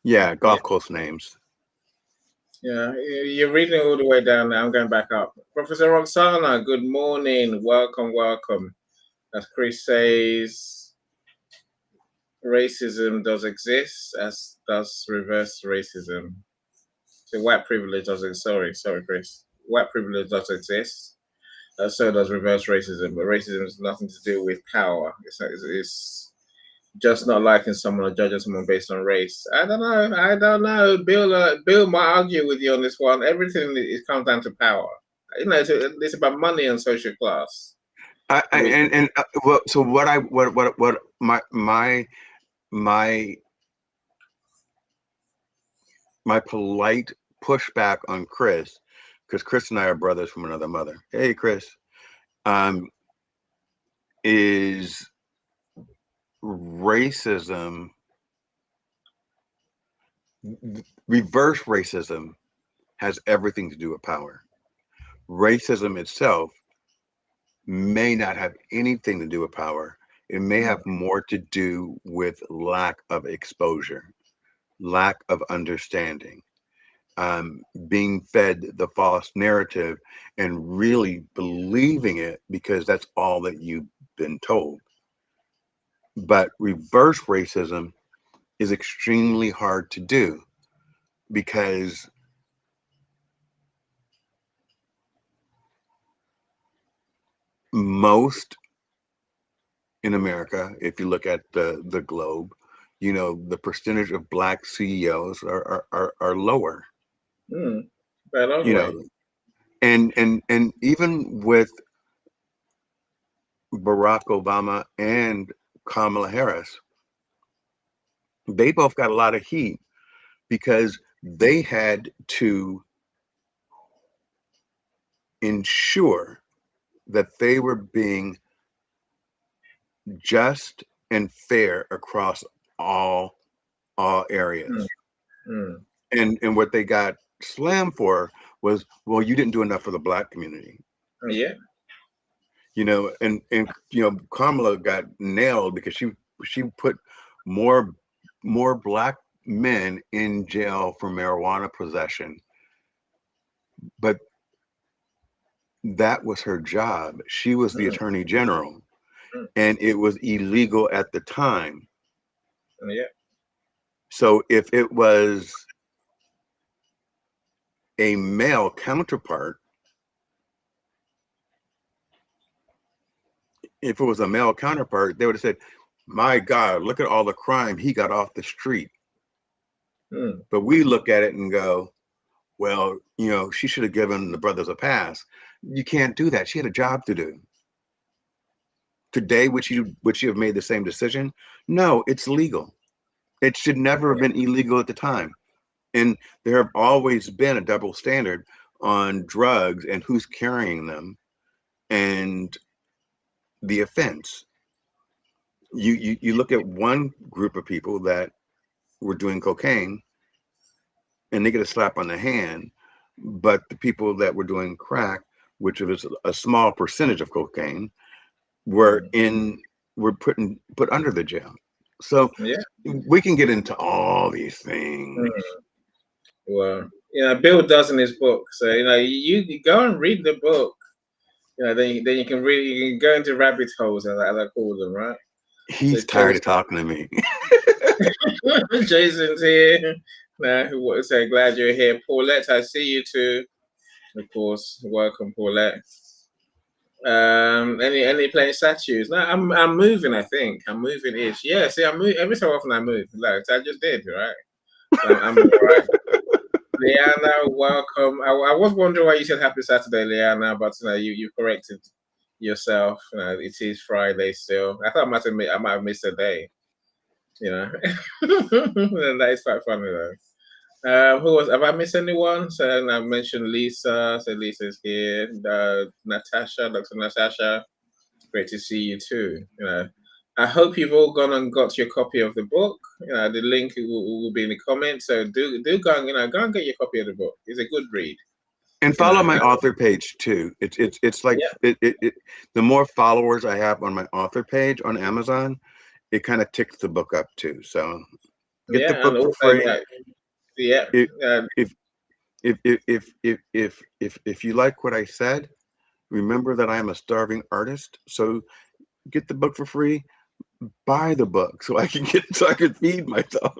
Yeah, golf course names. Yeah, you're reading all the way down now. I'm going back up. Professor Roxana, good morning. Welcome, welcome. As Chris says, racism does exist, as does reverse racism. So white privilege does exist. Sorry, Chris. White privilege does exist. So does reverse racism. But racism has nothing to do with power. It's just not liking someone or judging someone based on race. I don't know. Bill might argue with you on this one. Everything comes down to power. It's about money and social class. So what my polite pushback on Chris, because Chris and I are brothers from another mother. Hey, Chris, is racism, reverse racism has everything to do with power. Racism itself may not have anything to do with power. It may have more to do with lack of exposure, lack of understanding, being fed the false narrative and really believing it because that's all that you've been told. But reverse racism is extremely hard to do because most in America. If you look at the globe, you know, the percentage of black CEOs are lower. Mm. By a long You way. know, and even with Barack Obama and Kamala Harris, they both got a lot of heat because they had to ensure that they were being just and fair across all all Mm. areas. Mm. And what they got slammed for was, well, you didn't do enough for the black community. Yeah. You know, and you know, Kamala got nailed because she put more more black men in jail for marijuana possession, but that was her job. She was the Mm. attorney general, Mm. and it was illegal at the time. Yeah. So if it was a male counterpart, if it was a male counterpart, they would have said, "My God, look at all the crime he got off the street." Mm. But we look at it and go, "Well, you know, she should have given the brothers a pass." You can't do that. She had a job to do. Today, would you have made the same decision? No, it's legal. It should never have been illegal at the time. And there have always been a double standard on drugs and who's carrying them and the offense. You look at one group of people that were doing cocaine and they get a slap on the hand, but the people that were doing crack, which was a small percentage of cocaine, were Mm. in were put under the jail. So Yeah. we can get into all these things. Mm. Well, Bill does in his book. So you go and read the book. Then you can really you can go into rabbit holes as I call them, right? So He's tired of talking to me. Jason's here. So glad you're here, Paulette. I see you too. Of course, welcome, Paulette. Any playing statues? No, I'm moving. I think I'm moving ish. Yeah, see, I move every so often. I move, like I just did, right? So I'm all right. Liana, welcome. I was wondering why you said happy Saturday, Liana, but you corrected yourself. It is Friday still. I thought I might have missed a day. That is quite funny though. Who was? Have I missed anyone? So I mentioned Lisa. So Lisa's here. Natasha, Dr. Natasha. Great to see you too. I hope you've all gone and got your copy of the book. The link will be in the comments. So do go and go and get your copy of the book. It's a good read. And follow my author page too. It's like Yeah, the more followers I have on my author page on Amazon, it kind of ticks the book up too. So get the yeah, and book for also free. yeah, If uh, if if you like what I said, remember that I am a starving artist. So get the book for free. Buy the book so I can feed myself.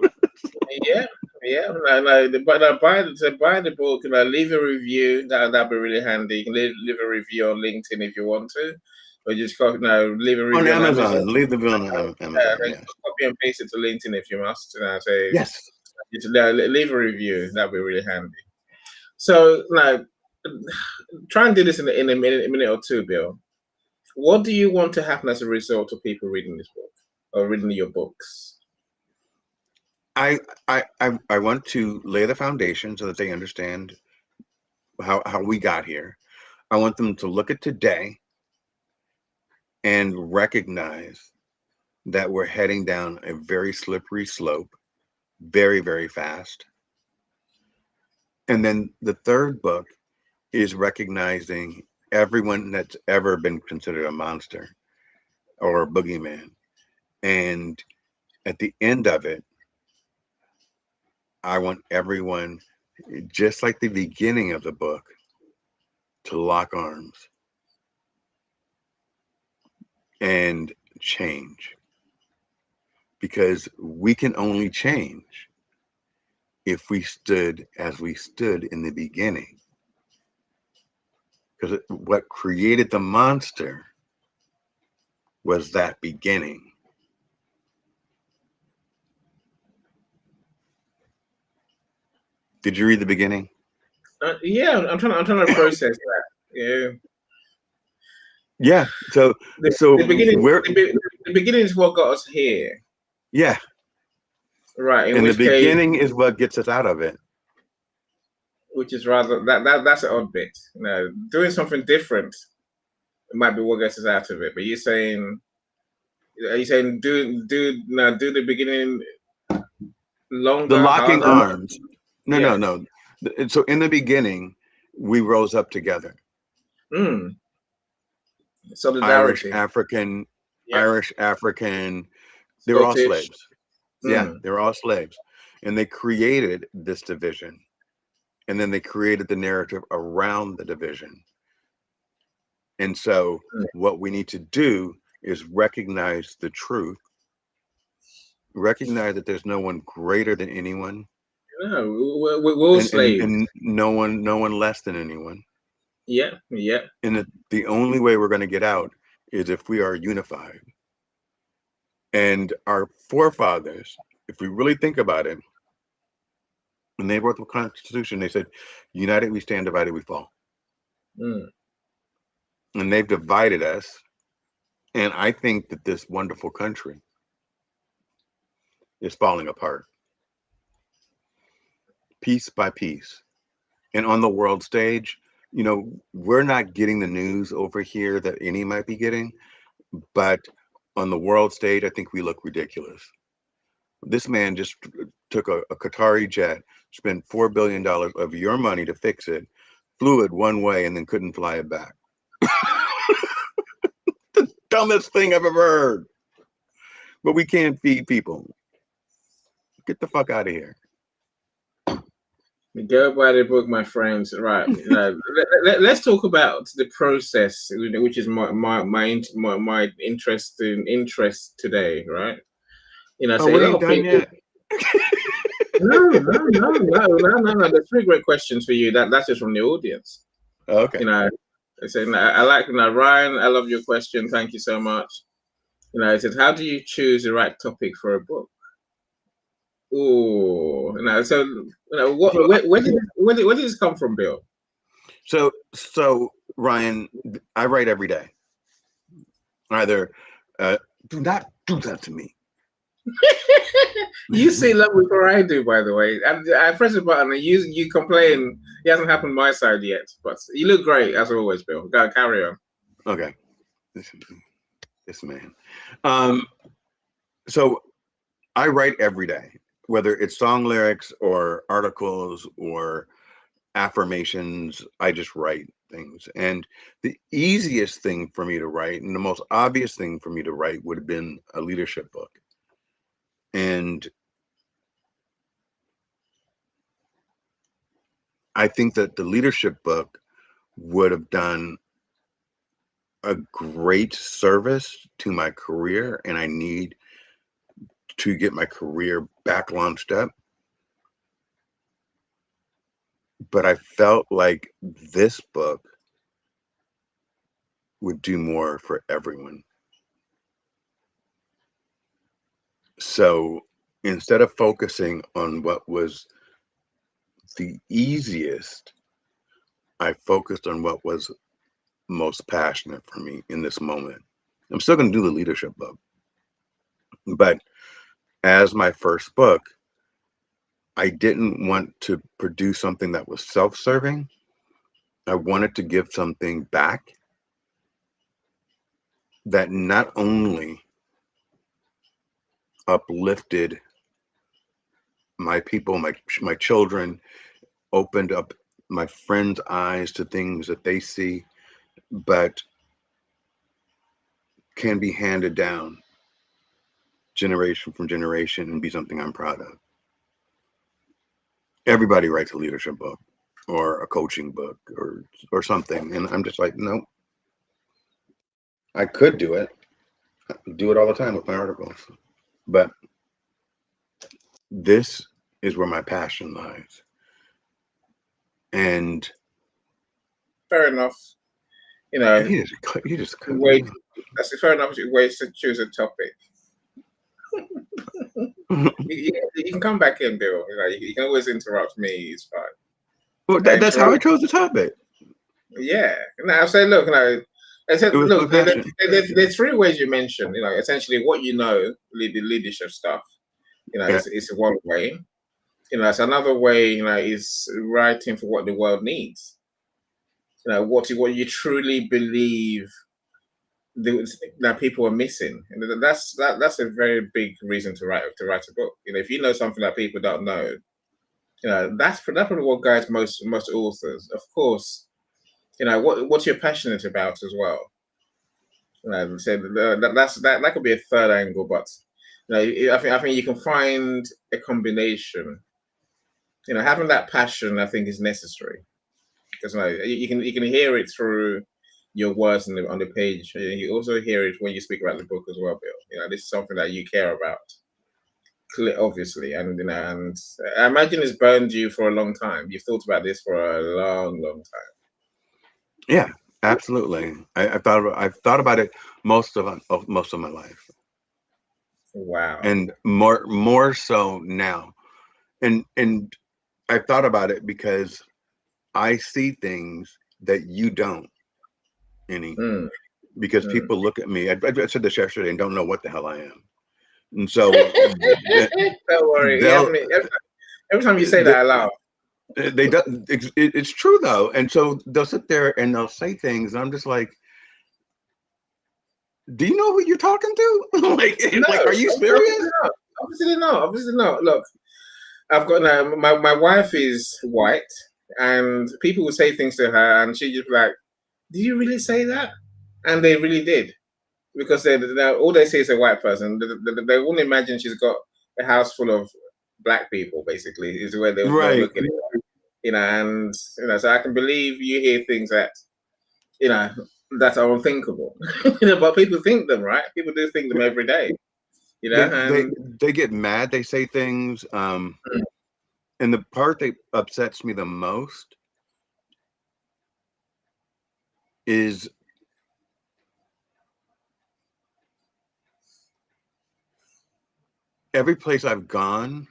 yeah, yeah. But buy the book and leave a review. That'd be really handy. You can leave a review on LinkedIn if you want to, or just leave a On review on Amazon. Amazon, leave the bill on Amazon. Then Yes, copy and paste it to LinkedIn if you must. Say yes. just leave a review. That'd be really handy. So now, try and do this in a minute or two, Bill. What do you want to happen as a result of people reading this book or reading your books? I want to lay the foundation so that they understand how we got here. I want them to look at today and recognize that we're heading down a very slippery slope, very, very fast. And then the third book is recognizing everyone that's ever been considered a monster or a boogeyman. And at the end of it, I want everyone, just like the beginning of the book, to lock arms and change. Because we can only change if we stood as we stood in the beginning. Because what created the monster was that beginning. Did you read the beginning? Yeah, I'm trying to process that. Yeah. Yeah. So The beginning, we're the beginning is what got us here, yeah, right? In and the which case, beginning is what gets us out of it. which is rather that's an odd bit. You know, doing something different might be what gets us out of it. But are you saying do the beginning The longer, locking harder? arms. No, no, Yes. no. So in the beginning, we rose up together. Mm. Irish, Solidarity. African, Yeah. Irish, African. They were all Scottish. slaves. Yeah, Mm. they were all slaves, and they created this division, and then they created the narrative around the division. And so, Mm. what we need to do is recognize the truth, recognize that there's no one greater than anyone, No, we're all slaves. and no one less than anyone. Yeah, yeah. And the only way we're going to get out is if we are unified. And our forefathers, if we really think about it, when they wrote the Constitution, they said, "United we stand, divided we fall." Mm. And they've divided us. And I think that this wonderful country is falling apart piece by piece. And on the world stage, we're not getting the news over here that any might be getting, but on the world stage, I think we look ridiculous. This man just took a Qatari jet, spent $4 billion of your money to fix it, flew it one way, and then couldn't fly it back. The dumbest thing I've ever heard. But we can't feed people. Get the fuck out of here. Go by the book, my friends. Right. Let's talk about the process, which is my interest today. Right. Oh, So a we lot ain't of done people. yet. No. There's 3 great questions for you. That's just from the audience. Okay. I said, I like Ryan. I love your question. Thank you so much. It says, how do you choose the right topic for a book? Oh, so where did this come from, Bill? So Ryan, I write every day. Either do not do that to me. You see love before I do, by the way. I press the button and you complain. It hasn't happened my side yet, but you look great as always, Bill. Go carry on. Okay. This man. So I write every day, whether it's song lyrics or articles or affirmations. I just write things. And the easiest thing for me to write and the most obvious thing for me to write would have been a leadership book. And I think that the leadership book would have done a great service to my career, and I need to get my career back launched up. But I felt like this book would do more for everyone. So instead of focusing on what was the easiest, I focused on what was most passionate for me in this moment. I'm still going to do the leadership book, but as my first book, I didn't want to produce something that was self-serving. I wanted to give something back that not only uplifted my people, my children, opened up my friends' eyes to things that they see, but can be handed down generation from generation and be something I'm proud of. Everybody writes a leadership book or a coaching book or something, and I'm just like, no, I could do it. I do it all the time with my articles, but this is where my passion lies. And Fair enough. You know, You just cut way me off. that's a fair enough way to choose a topic. You can come back in, Bill. You know, you can always interrupt me. It's fine. Well, that's how I chose the topic. Yeah. Now, I say, look, you know, I said, It was my look, passion. there's three ways you mentioned. You know, essentially what you know, the leadership stuff. You know, Yeah. it's one way. You know, it's another way. You know, is writing for what the world needs. You know, what you truly believe that people are missing, and that's a very big reason to write a book. You know, if you know something that people don't know, you know, that's probably what guides most authors. Of course, you know what you're passionate about as well. You know, so that could be a third angle, but you know, I think you can find a combination. You know, having that passion, I think, is necessary because you know, you can hear it through your words on the page. You also hear it when you speak about the book as well, Bill. You know, this is something that you care about, obviously, and you know, and I imagine it's burned you for a long time. You've thought about this for a long time. Yeah, absolutely. I've thought about it most of my life, Wow. and more so now. And I've thought about it because I see things that you don't any. Mm, Because mm. people look at me. I said this yesterday and don't know what the hell I am, and so Don't worry. they'll Every time you say they, that, I laugh. they do, it's true though, and so they'll sit there and they'll say things, and I'm just like, do you know who you're talking to? No, like, are you serious? obviously not. Obviously not. Obviously not. Look, I've got now. My wife is white, and people will say things to her, and she just be like, "Did you really say that?" And they really did because all they say is a white person. They wouldn't imagine she's got a house full of black people. Basically, is the way they'll Right. look at it. You know, and you know, so I can believe you hear things that you know that are unthinkable. You know, but people think them, right? People do think them every day. You know, They they and they get mad. They say things. And the part that upsets me the most is every place I've gone,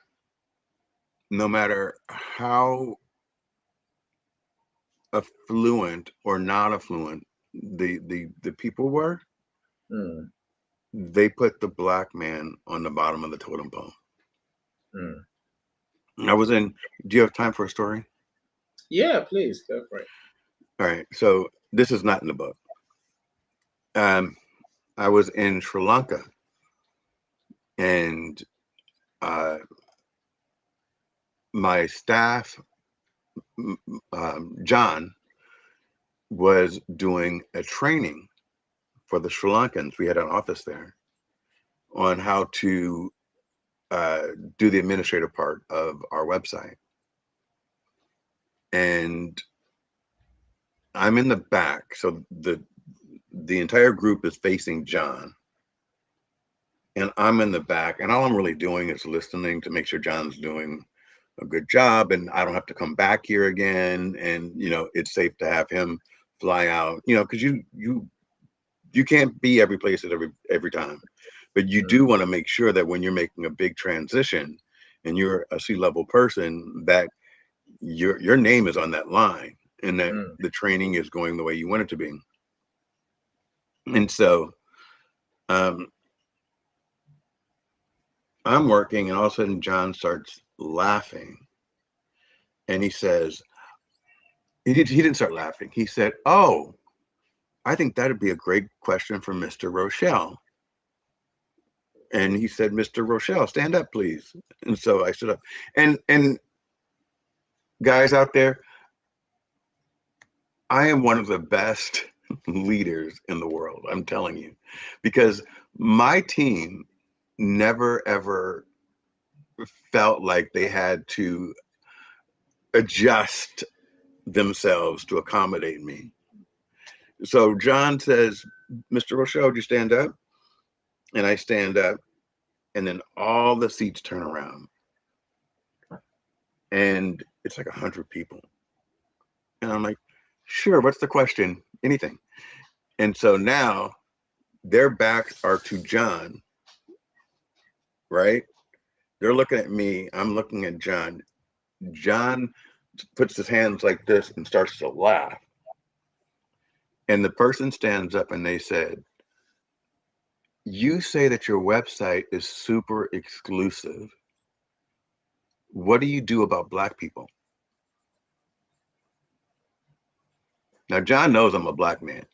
no matter how affluent or not affluent the people were, mm, they put the black man on the bottom of the totem pole. mm. I was in. Do you have time for a story? Yeah, please go for it. All right. So this is not in the book. Um, I was in Sri Lanka, and uh, my staff, John, was doing a training for the Sri Lankans. We had an office there on how to uh, do the administrative part of our website. And I'm in the back, so the entire group is facing John, and I'm in the back, and all I'm really doing is listening to make sure John's doing a good job, and I don't have to come back here again, and it's safe to have him fly out, because you can't be every place at every time, but you Mm, do want to make sure that when you're making a big transition and you're a C-level person, that your name is on that line and that mm, the training is going the way you want it to be. And so um, I'm working, and all of a sudden John starts laughing, and he says, he didn't start laughing. He said, "Oh, I think that'd be a great question for Mr. Rochelle." And he said, "Mr. Rochelle, stand up, please." And so I stood up. And guys out there, I am one of the best leaders in the world. I'm telling you, because my team never ever felt like they had to adjust themselves to accommodate me. So John says, "Mr. Rochelle, would you stand up?" And I stand up, and then all the seats turn around, and it's like 100 people. And I'm like, Sure, what's the question? Anything. And so now their backs are to John, right? They're looking at me. I'm looking at John. John puts his hands like this and starts to laugh. And the person stands up and they said, "You say that your website is super exclusive. What do you do about Black people?" Now, John knows I'm a Black man.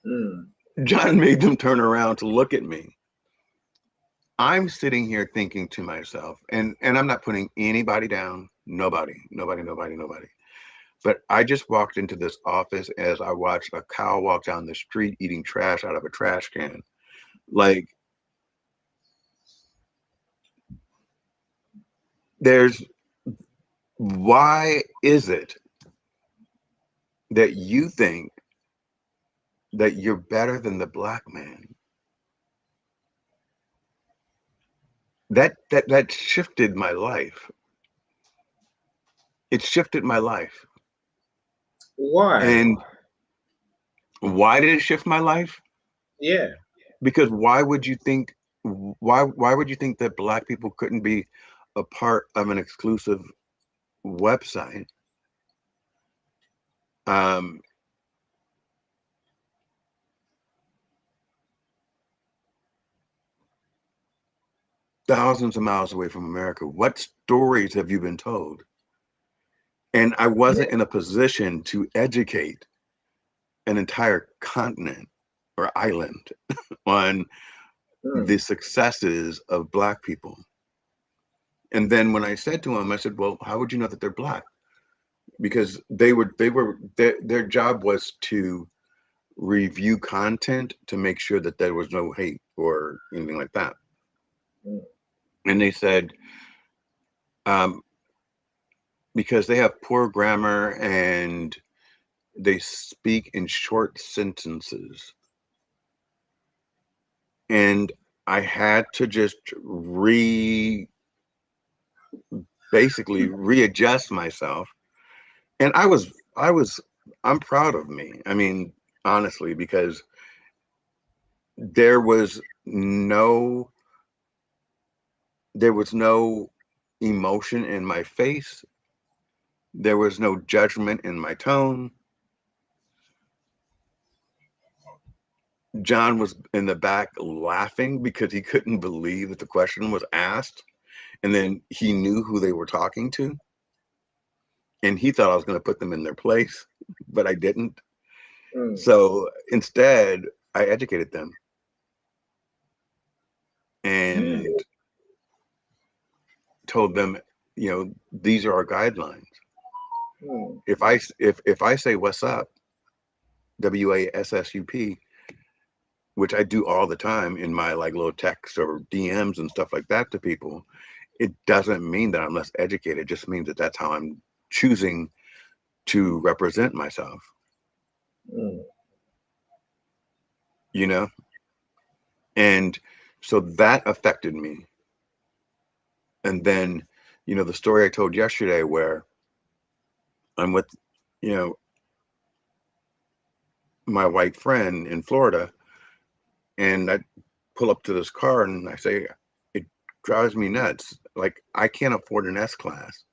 Mm. John made them turn around to look at me. I'm sitting here thinking to myself, and I'm not putting anybody down, nobody. But I just walked into this office as I watched a cow walk down the street eating trash out of a trash can. Like, there's why is it that you think that you're better than the Black man? That shifted my life. It shifted my life. Why? And why did it shift my life? Yeah. Because why would you think that Black people couldn't be a part of an exclusive website? Um, Thousands of miles away from America. What stories have you been told? And I wasn't Yeah. in a position to educate an entire continent or island on Mm. the successes of Black people. And then when I said to him, I said, "Well, how would you know that they're Black?" Because their job was to review content to make sure that there was no hate or anything like that. Mm. And they said, um, because they have poor grammar and they speak in short sentences. And I had to just basically readjust myself. And I'm proud of me. I mean, honestly, because there was no, there was no emotion in my face. There was no judgment in my tone. John was in the back laughing because he couldn't believe that the question was asked. And then he knew who they were talking to. And he thought I was going to put them in their place, but I didn't. Mm. So instead, I educated them Yeah. and told them, these are our guidelines. Mm. If I say what's up, WASSUP, which I do all the time in my like little texts or DMs and stuff like that to people, it doesn't mean that I'm less educated. It just means that that's how I'm choosing to represent myself, Mm. you know? And so that affected me. And then, the story I told yesterday where I'm with, you know, my white friend in Florida, and I pull up to this car and I say, it drives me nuts. Like, I can't afford an S class.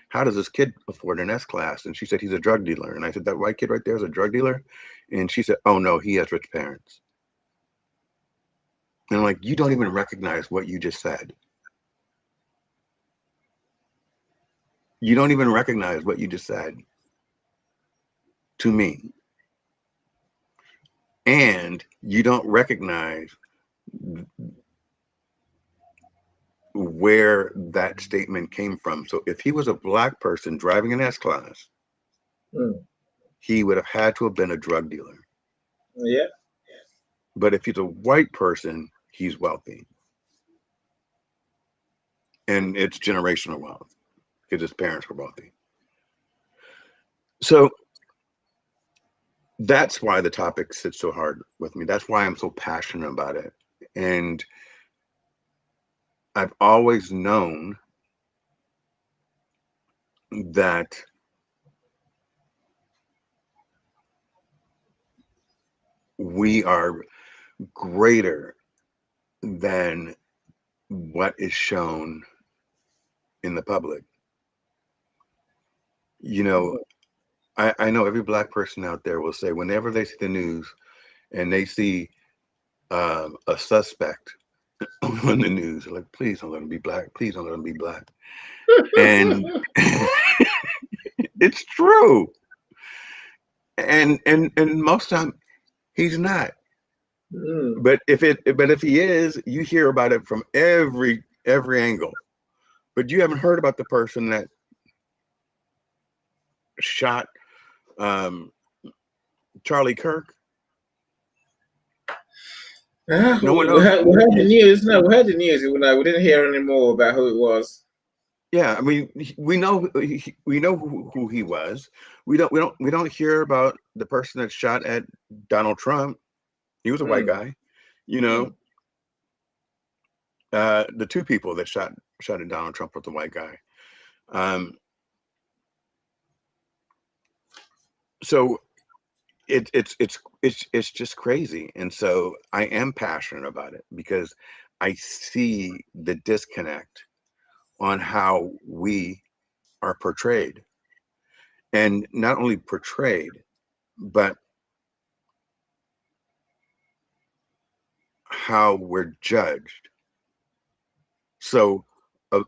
How does this kid afford an S class? And she said, he's a drug dealer. And I said, that white kid right there is a drug dealer? And she said, oh no, he has rich parents. And I'm like, you don't even recognize what you just said. You don't even recognize what you just said to me. And you don't recognize where that statement came from. So if he was a Black person driving an S class, Mm. he would have had to have been a drug dealer. Yeah. But if he's a white person, he's wealthy. And it's generational wealth because his parents were wealthy. So that's why the topic sits so hard with me. That's why I'm so passionate about it. And I've always known that we are greater than what is shown in the public. You know, I know every black person out there will say whenever they see the news and they see a suspect on the news, like, please don't let him be black. Please don't let him be black. And it's true. And most time he's not. But if he is, you hear about it from every angle. But you haven't heard about the person that shot Charlie Kirk. No one knows. We heard the news. No, we heard the news. We didn't hear any more about who it was. Yeah, I mean, we know who he was. We don't hear about the person that shot at Donald Trump. He was a white guy, you know. The two people that shot at Donald Trump was the white guy. So it's just crazy, and so I am passionate about it because I see the disconnect on how we are portrayed, and not only portrayed, but how we're judged. So a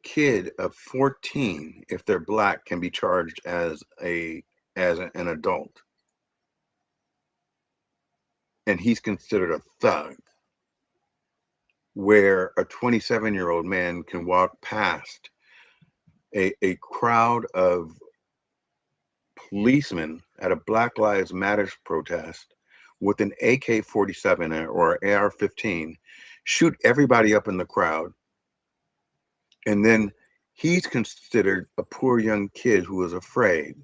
kid of 14, if they're black, can be charged as an adult, and he's considered a thug, where a 27-year-old man can walk past a crowd of policemen at a Black Lives Matter protest with an AK-47 or AR-15, shoot everybody up in the crowd, and then he's considered a poor young kid who was afraid.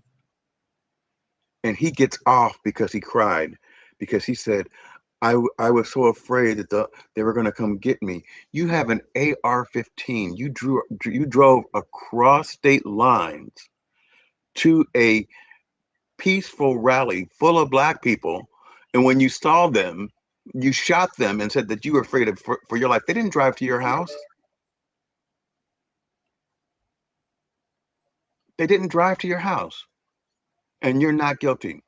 And he gets off because he cried, because he said, I was so afraid that they were going to come get me. You have an AR-15. You drove across state lines to a peaceful rally full of black people, and when you saw them, you shot them and said that you were afraid for your life. They didn't drive to your house. They didn't drive to your house, and you're not guilty.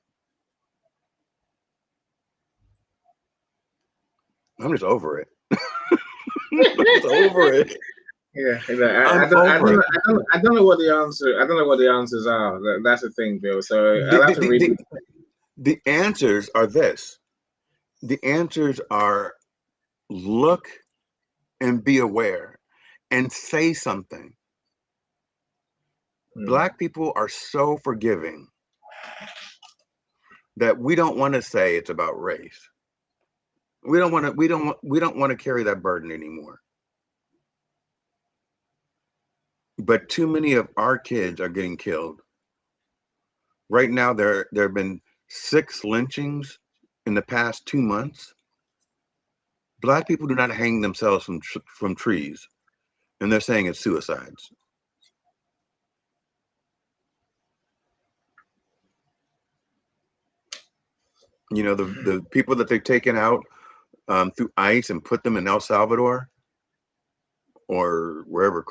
I'm just over it. I'm just over it. Yeah, I don't know what the answer. I don't know what the answers are. That's the thing, Bill. So I'll have to read. The answers are this. The answers are look and be aware and say something. Black people are so forgiving that we don't want to say it's about race. We don't want to carry that burden anymore. But too many of our kids are getting killed. Right now, there have been 6 lynchings in the past 2 months. Black people do not hang themselves from trees, and they're saying it's suicides. You know, the people that they've taken out through ICE and put them in El Salvador or wherever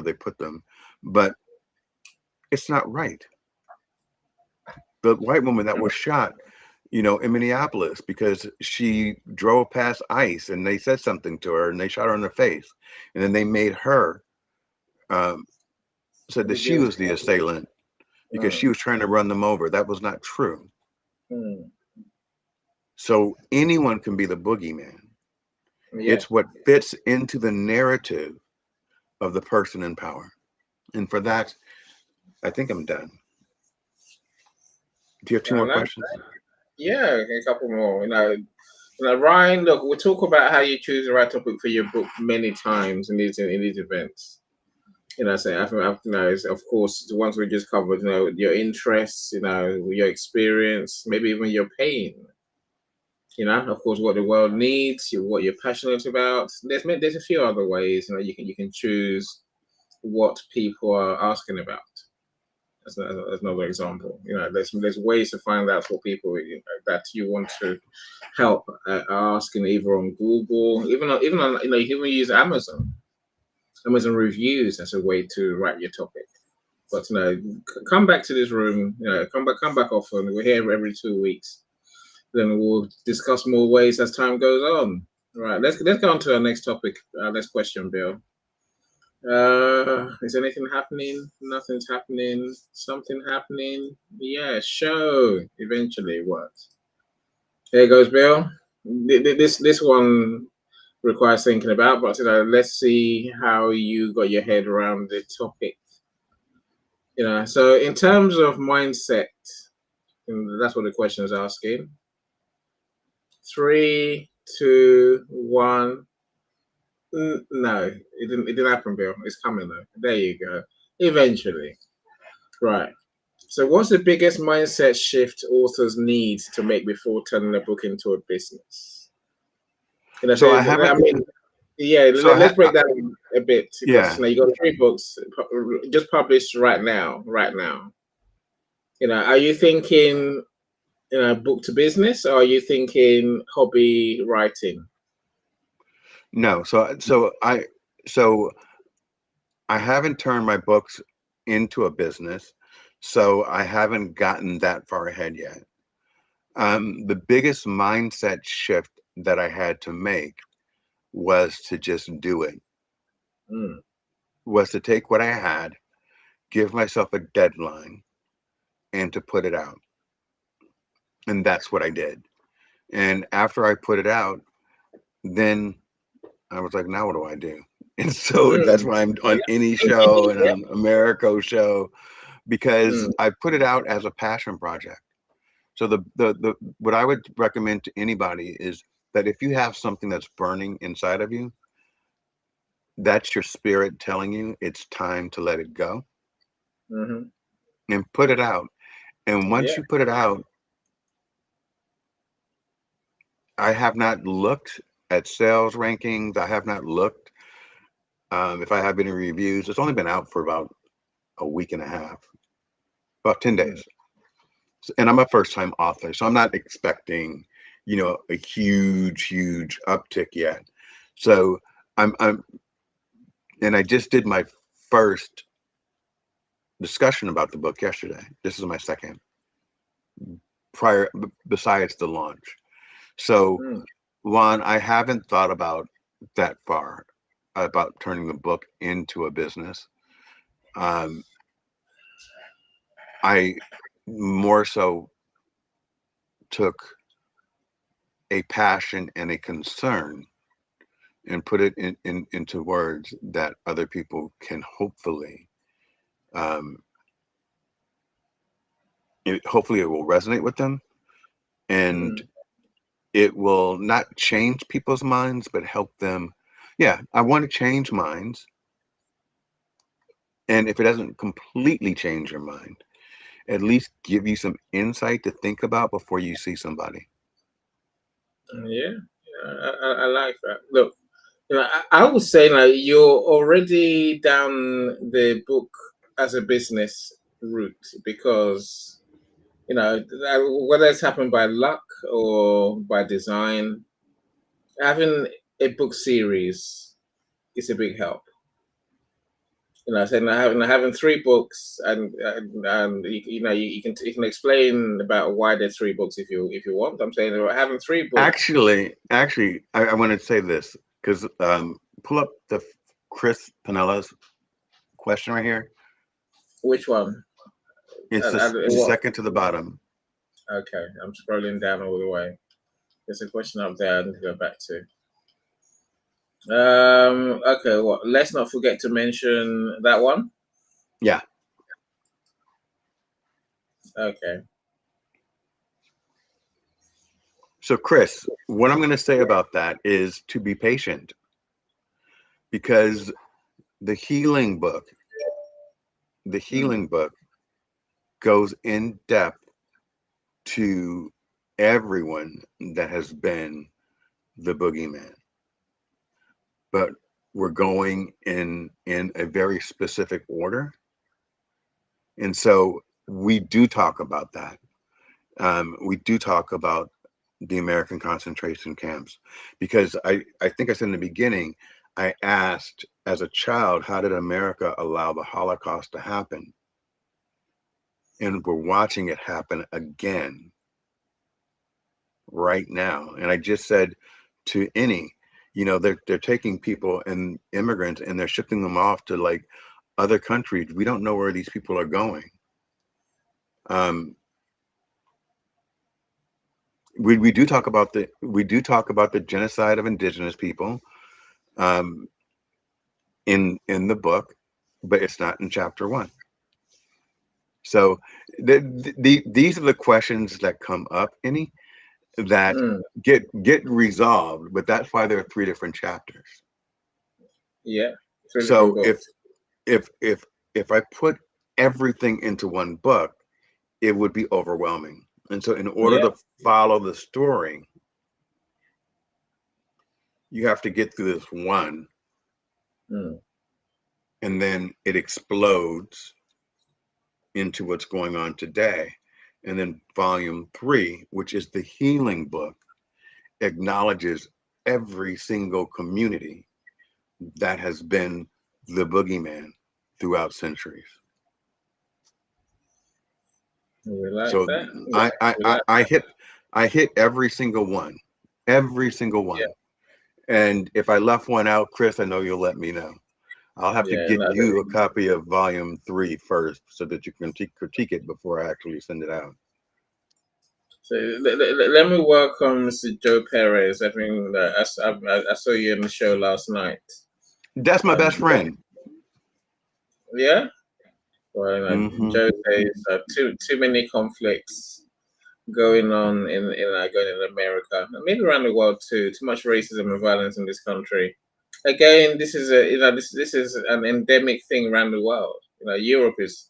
they put them, but it's not right. The white woman that was shot, you know, in Minneapolis because she drove past ICE and they said something to her and they shot her in the face, and then they made her said that she was the assailant because she was trying to run them over. That was not true. So anyone can be the boogeyman. Yeah. It's what fits into the narrative of the person in power. And for that, I think I'm done. Do you have 2 more questions? Yeah, a couple more. You know, Ryan, look, we'll talk about how you choose the right topic for your book many times in these events. You know, so I think, you know, of course, the ones we just covered, you know, your interests, you know, your experience, maybe even your pain. You know, of course, what the world needs, what you're passionate about. There's a few other ways, you know, you can choose what people are asking about. That's another example. There's ways to find out for people that you want to help. Asking either on Google, even on you can even use Amazon reviews as a way to write your topic. But come back to this room. Come back often. We're here every 2 weeks. Then we'll discuss more ways as time goes on. Right. Let's go on to our next topic. Next question, Bill. Is anything happening? Nothing's happening. Something happening? Yeah, show eventually works. There goes Bill. This one requires thinking about, but let's see how you got your head around the topic. So in terms of mindset, and that's what the question is asking. 3, 2, 1. No, it didn't happen, Bill. It's coming though. There you go. Eventually. Right. So what's the biggest mindset shift authors need to make before turning a book into a business? So I haven't. Let's break that a bit, because Yeah. you got 3 books just published right now. Are you thinking book to business, or are you thinking hobby writing? No. So I haven't turned my books into a business, so I haven't gotten that far ahead yet. The biggest mindset shift that I had to make was to just do it. Was to take what I had, give myself a deadline, and to put it out. And that's what I did. And after I put it out, then I was like, now what do I do? And so that's why I'm on any show and on Americo show, because I put it out as a passion project. So the what I would recommend to anybody is that if you have something that's burning inside of you, that's your spirit telling you it's time to let it go, and put it out. And once you put it out, I have not looked at sales rankings. I have not looked if I have any reviews. It's only been out for about a week and a half, about 10 days. And I'm a first time author, so I'm not expecting, a huge uptick yet. So and I just did my first discussion about the book yesterday. This is my second besides the launch. So Juan, I haven't thought about that far about turning the book into a business. I more so took a passion and a concern and put it into words that other people can hopefully, hopefully it will resonate with them, and it will not change people's minds, but help them. Yeah, I want to change minds. And if it doesn't completely change your mind, at least give you some insight to think about before you see somebody. Yeah, I like that. Look, I would say now you're already down the book as a business route, because whether it's happened by luck or by design, having a book series is a big help. Saying having 3 books, and you can explain about why there's 3 books if you want. I'm saying having 3 books. Actually, I want to say this because pull up the Chris Pinella's question right here. Which one? It's the second to the bottom. Okay, I'm scrolling down all the way. There's a question up there I need to go back to. Okay, let's not forget to mention that one. Yeah. Okay. So Chris, what I'm going to say about that is to be patient, because the healing book goes in depth to everyone that has been the boogeyman. But we're going in a very specific order. And so we do talk about that. We do talk about the American concentration camps, because I think I said in the beginning, I asked as a child, how did America allow the Holocaust to happen? And we're watching it happen again right now. And I just said to any, they're taking people and immigrants and they're shipping them off to like other countries. We don't know where these people are going. We do talk about the genocide of indigenous people in the book, but it's not in chapter 1. So these are the questions that come up, any that get resolved, but that's why there are 3 different chapters. Yeah, 3 different So books. if I put everything into one book, it would be overwhelming. And so in order to follow the story, you have to get through this one, and then it explodes into what's going on today. And then volume 3, which is the healing book, acknowledges every single community that has been the boogeyman throughout centuries. We like So that. I hit every single one. Yeah, And if I left one out, Chris, I know you'll let me know. I'll have to yeah. get No, you a copy of volume 3 first, so that you can critique it before I actually send it out. so let me welcome Mr. Joe Perez. I think that I saw you in the show last night. That's my best friend. Yeah. Well, Joe says Mm-hmm. too many conflicts going on going in America, maybe around the world too. Too much racism and violence in this country. Again, this is this is an endemic thing around the world. Europe is,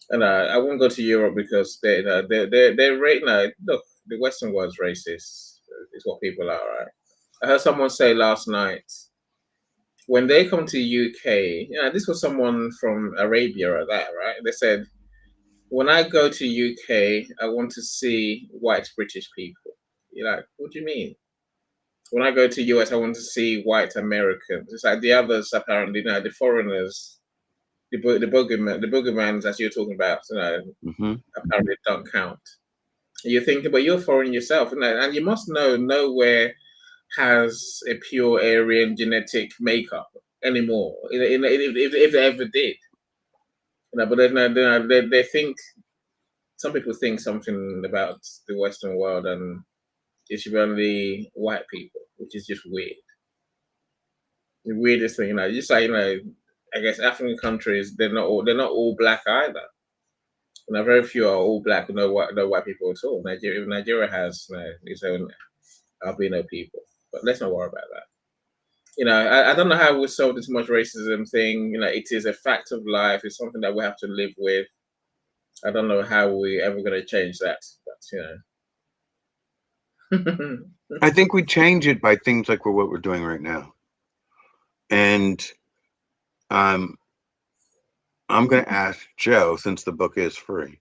and I won't go to Europe because they're right now. Look, the Western world's racist. Is what people are, right? I heard someone say last night, when they come to UK, this was someone from Arabia or that, right? They said, when I go to UK, I want to see white British people. You're like, what do you mean? When I go to US, I want to see white Americans. It's like the others apparently, the foreigners, the boogermans that you're talking about, apparently don't count. You're thinking, but you're foreign yourself, and you must know nowhere has a pure Aryan genetic makeup anymore. If they ever did, but they think, some people think something about the Western world, and it should be only white people, which is just weird. The weirdest thing, just like I guess African countries, they're not all black either. Very few are all black, no white people at all. Nigeria has its own albino people, but let's not worry about that. I don't know how we solve this much racism thing. It is a fact of life. It's something that we have to live with. I don't know how we ever going to change that, but I think we change it by things like what we're doing right now. And I'm going to ask Joe, since the book is free,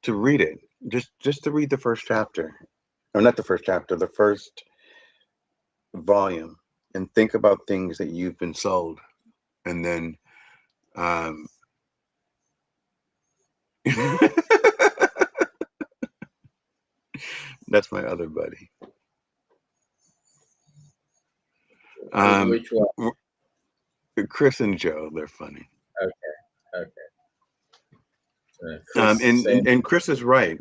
to read it. Just to read the first chapter, or not the first chapter, the first volume, and think about things that you've been sold, and then that's my other buddy. Which one? Chris and Joe, they're funny. Okay. Chris And Chris is right.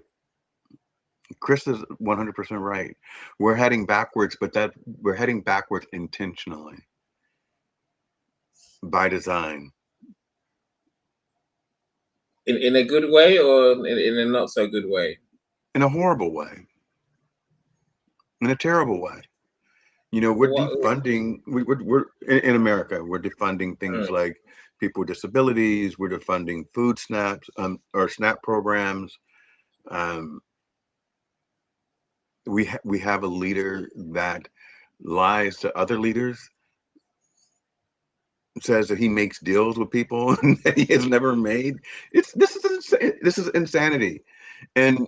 Chris is 100% right. We're heading backwards, but we're heading backwards intentionally, by design. in a good way, or in a not so good way? In a horrible way. In a terrible way. We're defunding. We're in America. We're defunding things like people with disabilities. We're defunding food snaps, or SNAP programs. We have a leader that lies to other leaders says that he makes deals with people that he has never made. This is insanity, and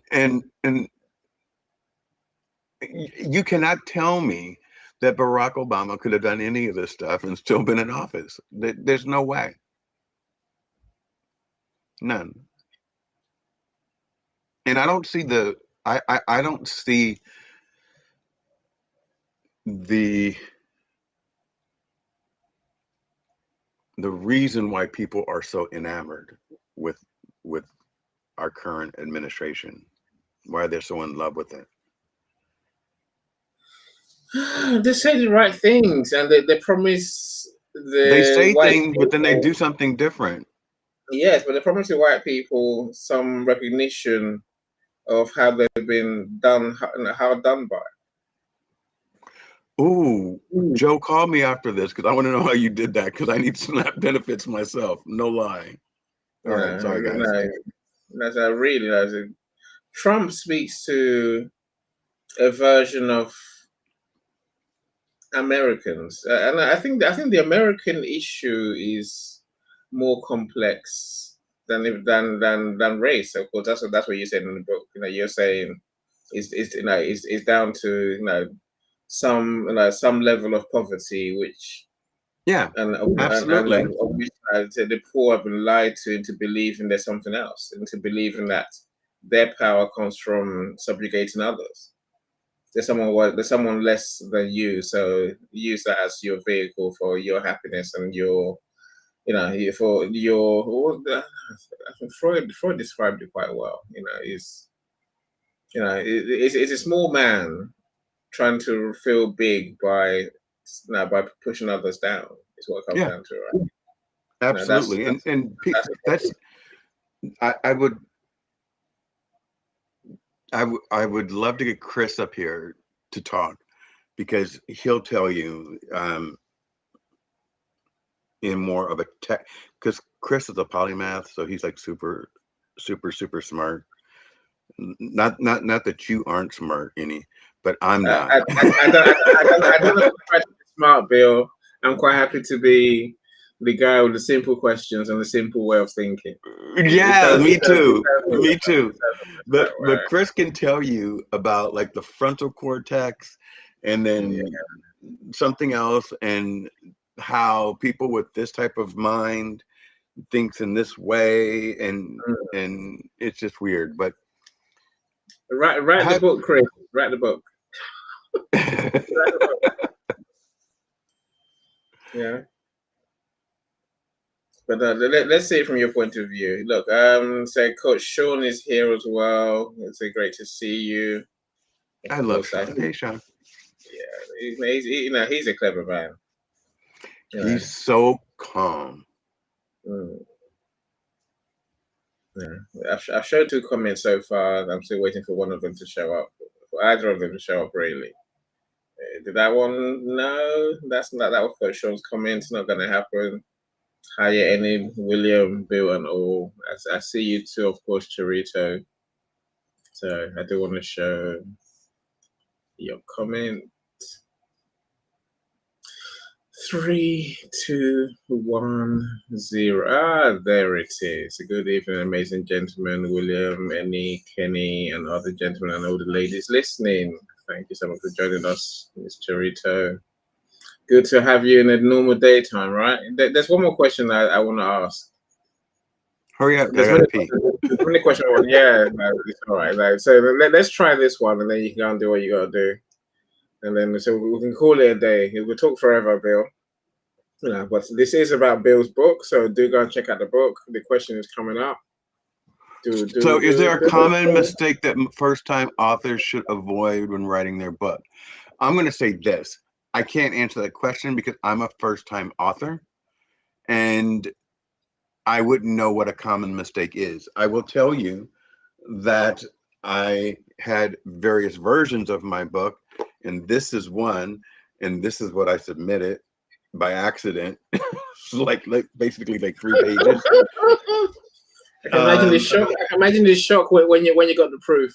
you cannot tell me that Barack Obama could have done any of this stuff and still been in office. There's no way, none. And I don't see I don't see the reason why people are so enamored with with our current administration, why they're so in love with it. They say the right things, and they promise They the say white things, but then they people. do something different. Yes, but they promise the white people some recognition of how they've been done, how done by. Ooh, Joe, call me after this because I want to know how you did that because I need SNAP benefits myself. No lie. All You right, sorry guys. that's I really know. Trump speaks to a version of Americans, and I think the American issue is more complex than race. Of course, that's what you said in the book. You're saying it's down to some level of poverty, which Yeah, and absolutely. of which the poor have been lied to into believing there's something else, into believing that their power comes from subjugating others. There's someone less than you, so use that as your vehicle for your happiness and your for your. I think Freud described it quite well. It's a small man trying to feel big by pushing others down. Is what it comes Yeah, down to, right? absolutely. That's That's I would I would love to get Chris up here to talk because he'll tell you in more of a tech, because Chris is a polymath, so he's like super super smart. Not that you aren't smart any, but I'm not. I don't know if I'm smart, Bill. I'm quite happy to be the guy with the simple questions and the simple way of thinking. Yeah, me too. Me too. Right, But Chris can tell you about like the frontal cortex and yeah. then something else, and how people with this type of mind thinks in this way, and it's just weird. But Write the book, Chris. Write the book. Yeah. But let's see it from your point of view. Look, so Coach Sean is here as well. It's great to see you. I love Sean. Hey, Sean. Yeah, he's a clever man. He's so calm. Yeah. I've showed 2 comments so far. I'm still waiting for one of them to show up. For either of them to show up, really. Did that one? No, that was Coach Sean's comment. It's not going to happen. Hiya, Enid, William, Bill, and all. I see you too, of course, Charito. So I do want to show your comment. 3, 2, 1, 0. Ah, there it is. Good evening, amazing gentlemen, William, Annie, Kenny, and other gentlemen, and all the ladies listening. Thank you so much for joining us, Miss Charito. Good to have you in a normal daytime, right? There's one more question I want to ask. Hurry up, There's I gotta pee. many questions. Yeah, no, it's all right. So let's try this one, and then you can go and do what you got to do. And then so we can call it a day. We'll talk forever, Bill. But this is about Bill's book, so do go and check out the book. The question is coming up. So is there a common mistake that first-time authors should avoid when writing their book? I'm going to say this. I can't answer that question because I'm a first-time author, and I wouldn't know what a common mistake is. I will tell you that I had various versions of my book, and this is one, and this is what I submitted by accident. like basically like 3 pages. I can imagine the shock. I can imagine the shock when you got the proof.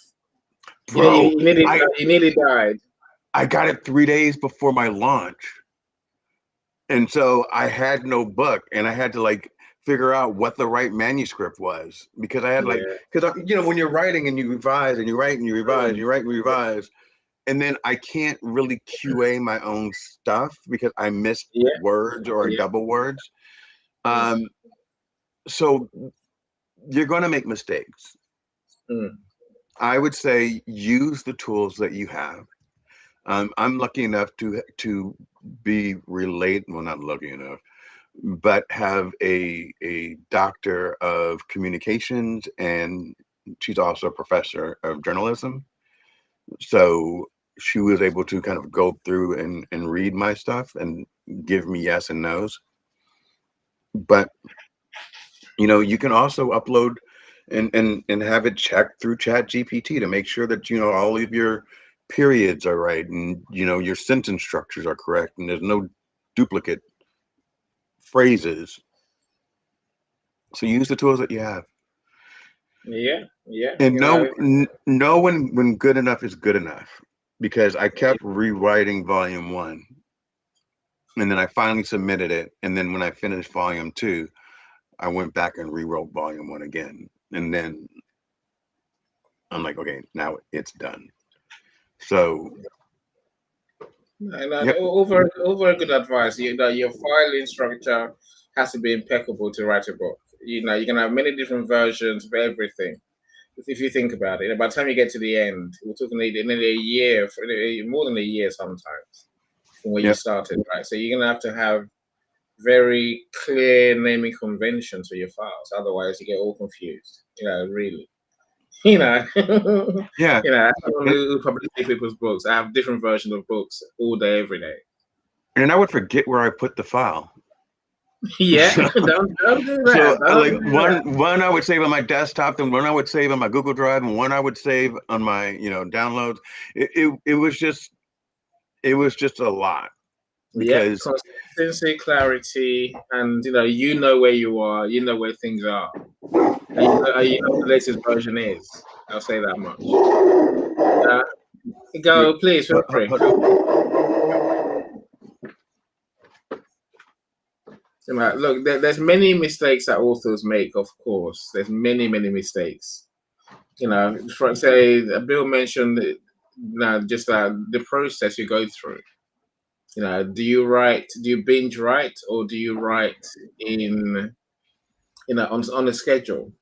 Bro, you nearly died. I got it 3 days before my launch, And so I had no book, and I had to like figure out what the right manuscript was, because I had like, Yeah. because you know, when you're writing and you revise and you write and you revise, Mm. you write and you revise, and then I can't really QA my own stuff because I miss Yeah. words or Yeah. double words. Mm. So you're going to make mistakes. Mm. I would say use the tools that you have. I'm lucky enough to be related. Well, not lucky enough, but have a doctor of communications, and she's also a professor of journalism. So she was able to kind of go through and read my stuff and give me yes and no's. But you know, you can also upload and have it checked through Chat GPT to make sure that, you know, all of your periods are right, and you know your sentence structures are correct, and there's no duplicate phrases. So use the tools that you have. Yeah. Yeah. And You know. know when good enough is good enough, because I kept rewriting volume 1, and then I finally submitted it, and then when I finished volume 2, I went back and rewrote volume 1 again, and then I'm like, okay, now it's done. So And yep, over good advice. You know, your filing structure has to be impeccable to write a book. You know, you can have many different versions of everything. If you think about it, by the time you get to the end, we're talking nearly a year, more than a year sometimes, from where you yep, started, right? So you're gonna have to have very clear naming conventions for your files. Otherwise, you get all confused. You know, really. You know, yeah. you know, as someone And, who publishes people's books, I have different versions of books all day, every day. and I would forget where I put the file. Yeah, So, don't do so that. Don't like do that. one I would save on my desktop, and one I would save on my Google Drive, and one I would save on my, you know, downloads. It was just a lot, Yeah, because consistency, clarity, and you know where you are, you know where things are, and you know what the latest version is. I'll say that much. Uh, go, please, feel free. Feel free. So, look, there's many mistakes that authors make. Of course, there's many mistakes. For say, Bill mentioned, just the process you go through. Do you binge write, or do you write in on a schedule?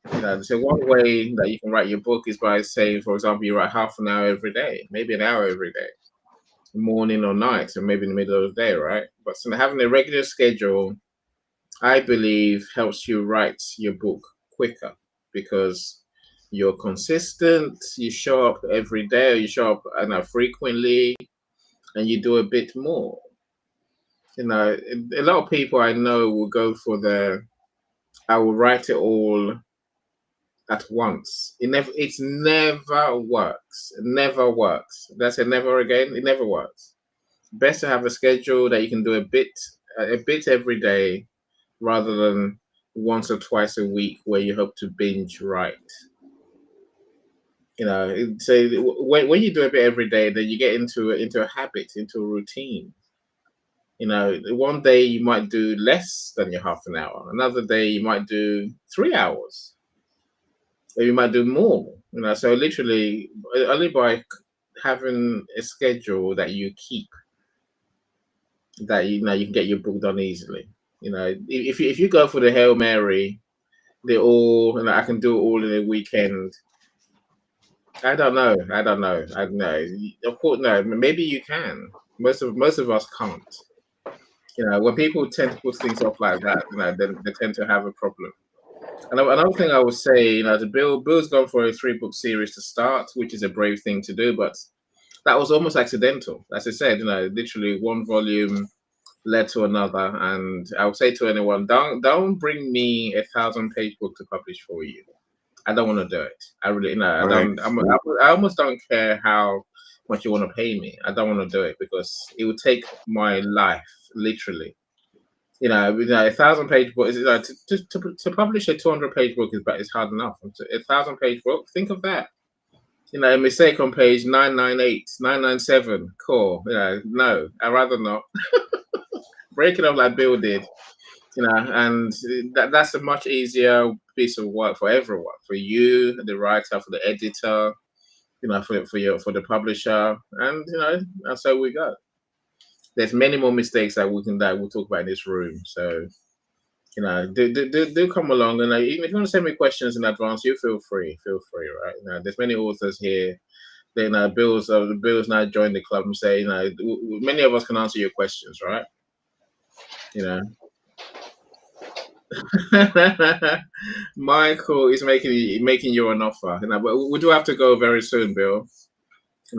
So one way that you can write your book is by saying, for example, you write half an hour every day, maybe an hour every day, morning or night, or maybe in the middle of the day, right? But so having a regular schedule, I believe, helps you write your book quicker, because you're consistent, you show up every day, or you show up frequently, and you do a bit more. A lot of people I know will go for I will write it all at once. It never works. It never works. That's a never again. It never works. Best to have a schedule that you can do a bit every day, rather than once or twice a week where you hope to binge write. So when you do a bit every day, then you get into a habit, into a routine. One day you might do less than your half an hour. Another day you might do 3 hours, or you might do more. So literally, only by having a schedule that you keep, that you can get your book done easily. If you go for the Hail Mary, I can do it all in a weekend. I don't know. I don't know. I don't know. Of course, no. Maybe you can. Most of us can't. When people tend to put things off like that, then they tend to have a problem. And another thing I would say, Bill's gone for a 3-book series to start, which is a brave thing to do, but that was almost accidental. As I said, literally one volume led to another, and I would say to anyone, don't bring me a 1,000-page book to publish for you. I don't want to do it. I really, I right. don't. I almost don't care how much you want to pay me. I don't want to do it, because it would take my life, literally. 1,000-page book is to publish a 200-page book is hard enough. A 1,000-page book, think of that. A mistake on page 998, 997, cool. No, I'd rather not. break it up like Bill did, and that's a much easier piece of work for everyone, for you, the writer, for the editor, for the publisher, and and so we go. There's many more mistakes that we'll talk about in this room. So do come along, and even if you want to send me questions in advance, you feel free, right? There's many authors here. Then Bill's now joined the club and say, many of us can answer your questions, right? Michael is making you an offer, but we do have to go very soon, Bill. So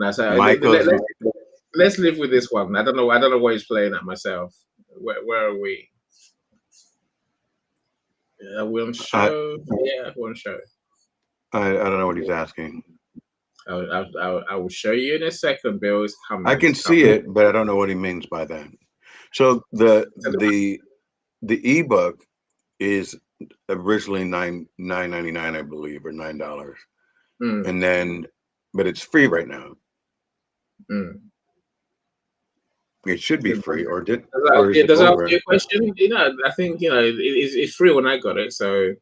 let's live with this one. I don't know what he's playing at myself. Where are we? We're on show. We're on show. I don't know what he's asking. I will show you in a second. Bill is coming. I can see it, but I don't know what he means by that. So the ebook is originally $9.99, I believe, or $9, and then, but it's free right now. It should be free, or does that answer your question? I think it's free when I got it, so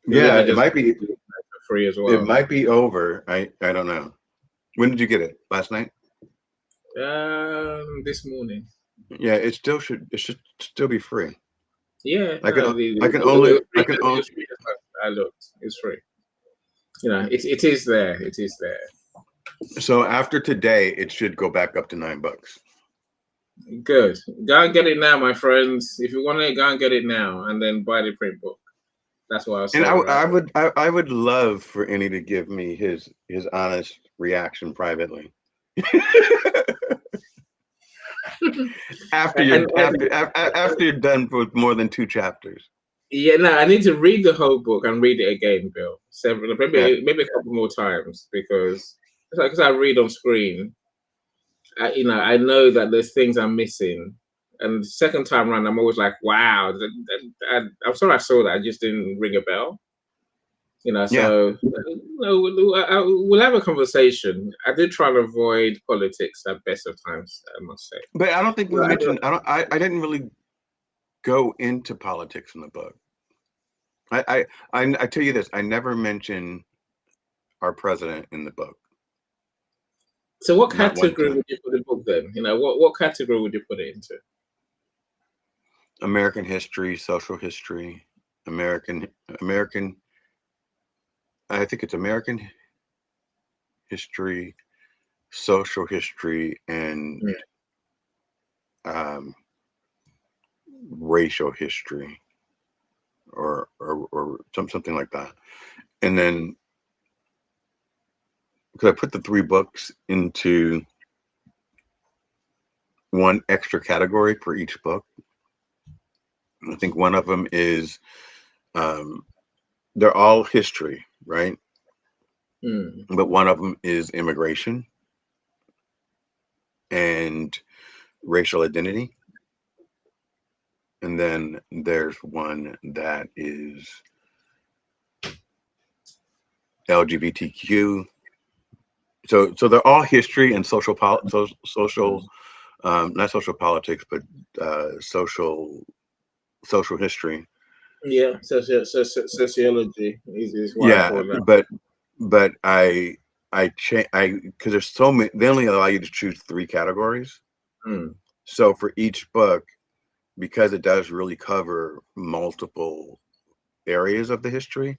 yeah, it might be free as well. It might be over. I don't know. When did you get it? Last night? This morning. Yeah, it should still be free. Yeah, I can only. I looked. It's free. It is there. It is there. So after today, it should go back up to $9. Good. Go and get it now, my friends. If you want it, go and get it now, and then buy the print book. That's what I was saying. And I would love for Annie to give me his honest reaction privately. after you're done with more than 2 chapters. Yeah, no, I need to read the whole book and read it again, Bill. Maybe a couple more times, because I read on screen. I know that there's things I'm missing, and the second time around, I'm always like, "Wow!" I'm sorry I saw that. I just didn't ring a bell. So we'll have a conversation. I did try to avoid politics at best of times, I must say. But I don't think we mentioned. I didn't really go into politics in the book. I tell you this. I never mention our president in the book. So what category would you put the book then? What category would you put it into? American history, social history, American. I think it's American history, social history, and racial history, or something like that. And then, because I put the 3 books into one extra category for each book. I think one of them is, they're all history, right? But one of them is immigration and racial identity. And then there's one that is LGBTQ. So they're all history and social, not social politics, but social history. Yeah, sociology is what I call that. But I because there's so many. They only allow you to choose 3 categories. So for each book, because it does really cover multiple areas of the history,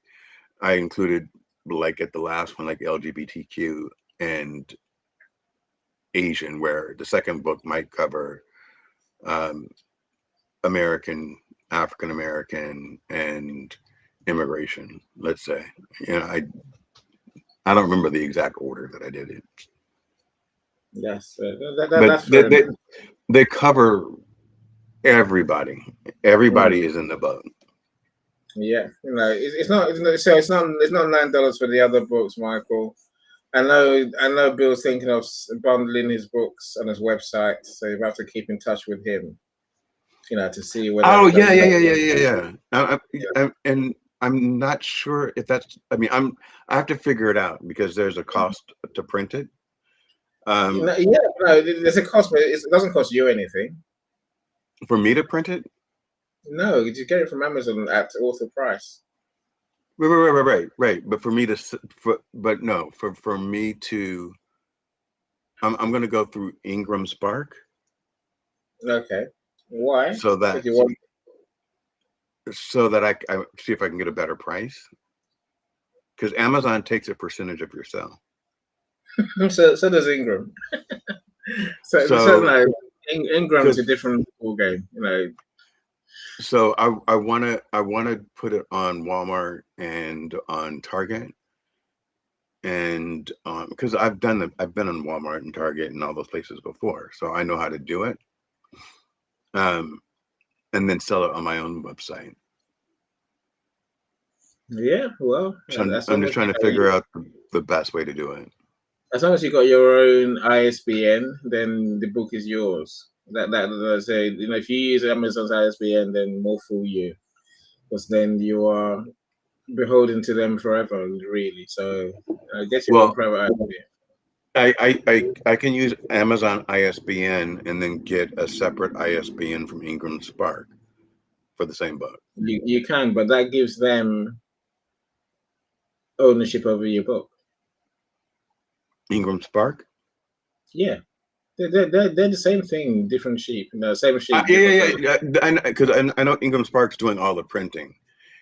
I included, like at the last one, like LGBTQ and Asian, where the second book might cover American, African American, and immigration, let's say. I don't remember the exact order that I did it. Yes, but they cover everybody. Everybody is in the book. Yeah, it's not $9 for the other books, Michael. I know Bill's thinking of bundling his books on his website, so you have to keep in touch with him, to see whether. Oh yeah. And I'm not sure if that's. I mean, I have to figure it out, because there's a cost to print it. There's a cost, but it doesn't cost you anything. For me to print it? No, you get it from Amazon at author price. Right. But for me to, for me to, I'm going to go through Ingram Spark. Okay. Why? So Because that, you want. I see if I can get a better price. Because Amazon takes a percentage of your sale. So does Ingram. So So, no, Ingram's a because different ball game. You know. so I wanna put it on Walmart and on Target, and because I've been on Walmart and Target and all those places before, so I know how to do it. Um, and then sell it on my own website. Yeah. Well, So as I'm long just as trying to figure out the best way to do it. as long as you got your own ISBN, then the book is yours. That say, if you use Amazon's ISBN, then more fool you, because then you are beholden to them forever, really. So get your own Well, private ISBN. I can use Amazon ISBN and then get a separate ISBN from Ingram Spark for the same book. You can, but that gives them ownership over your book. Ingram Spark? Yeah, they're the same thing, different sheep. Same sheep, different feather. Yeah. Because I know Ingram Spark's doing all the printing.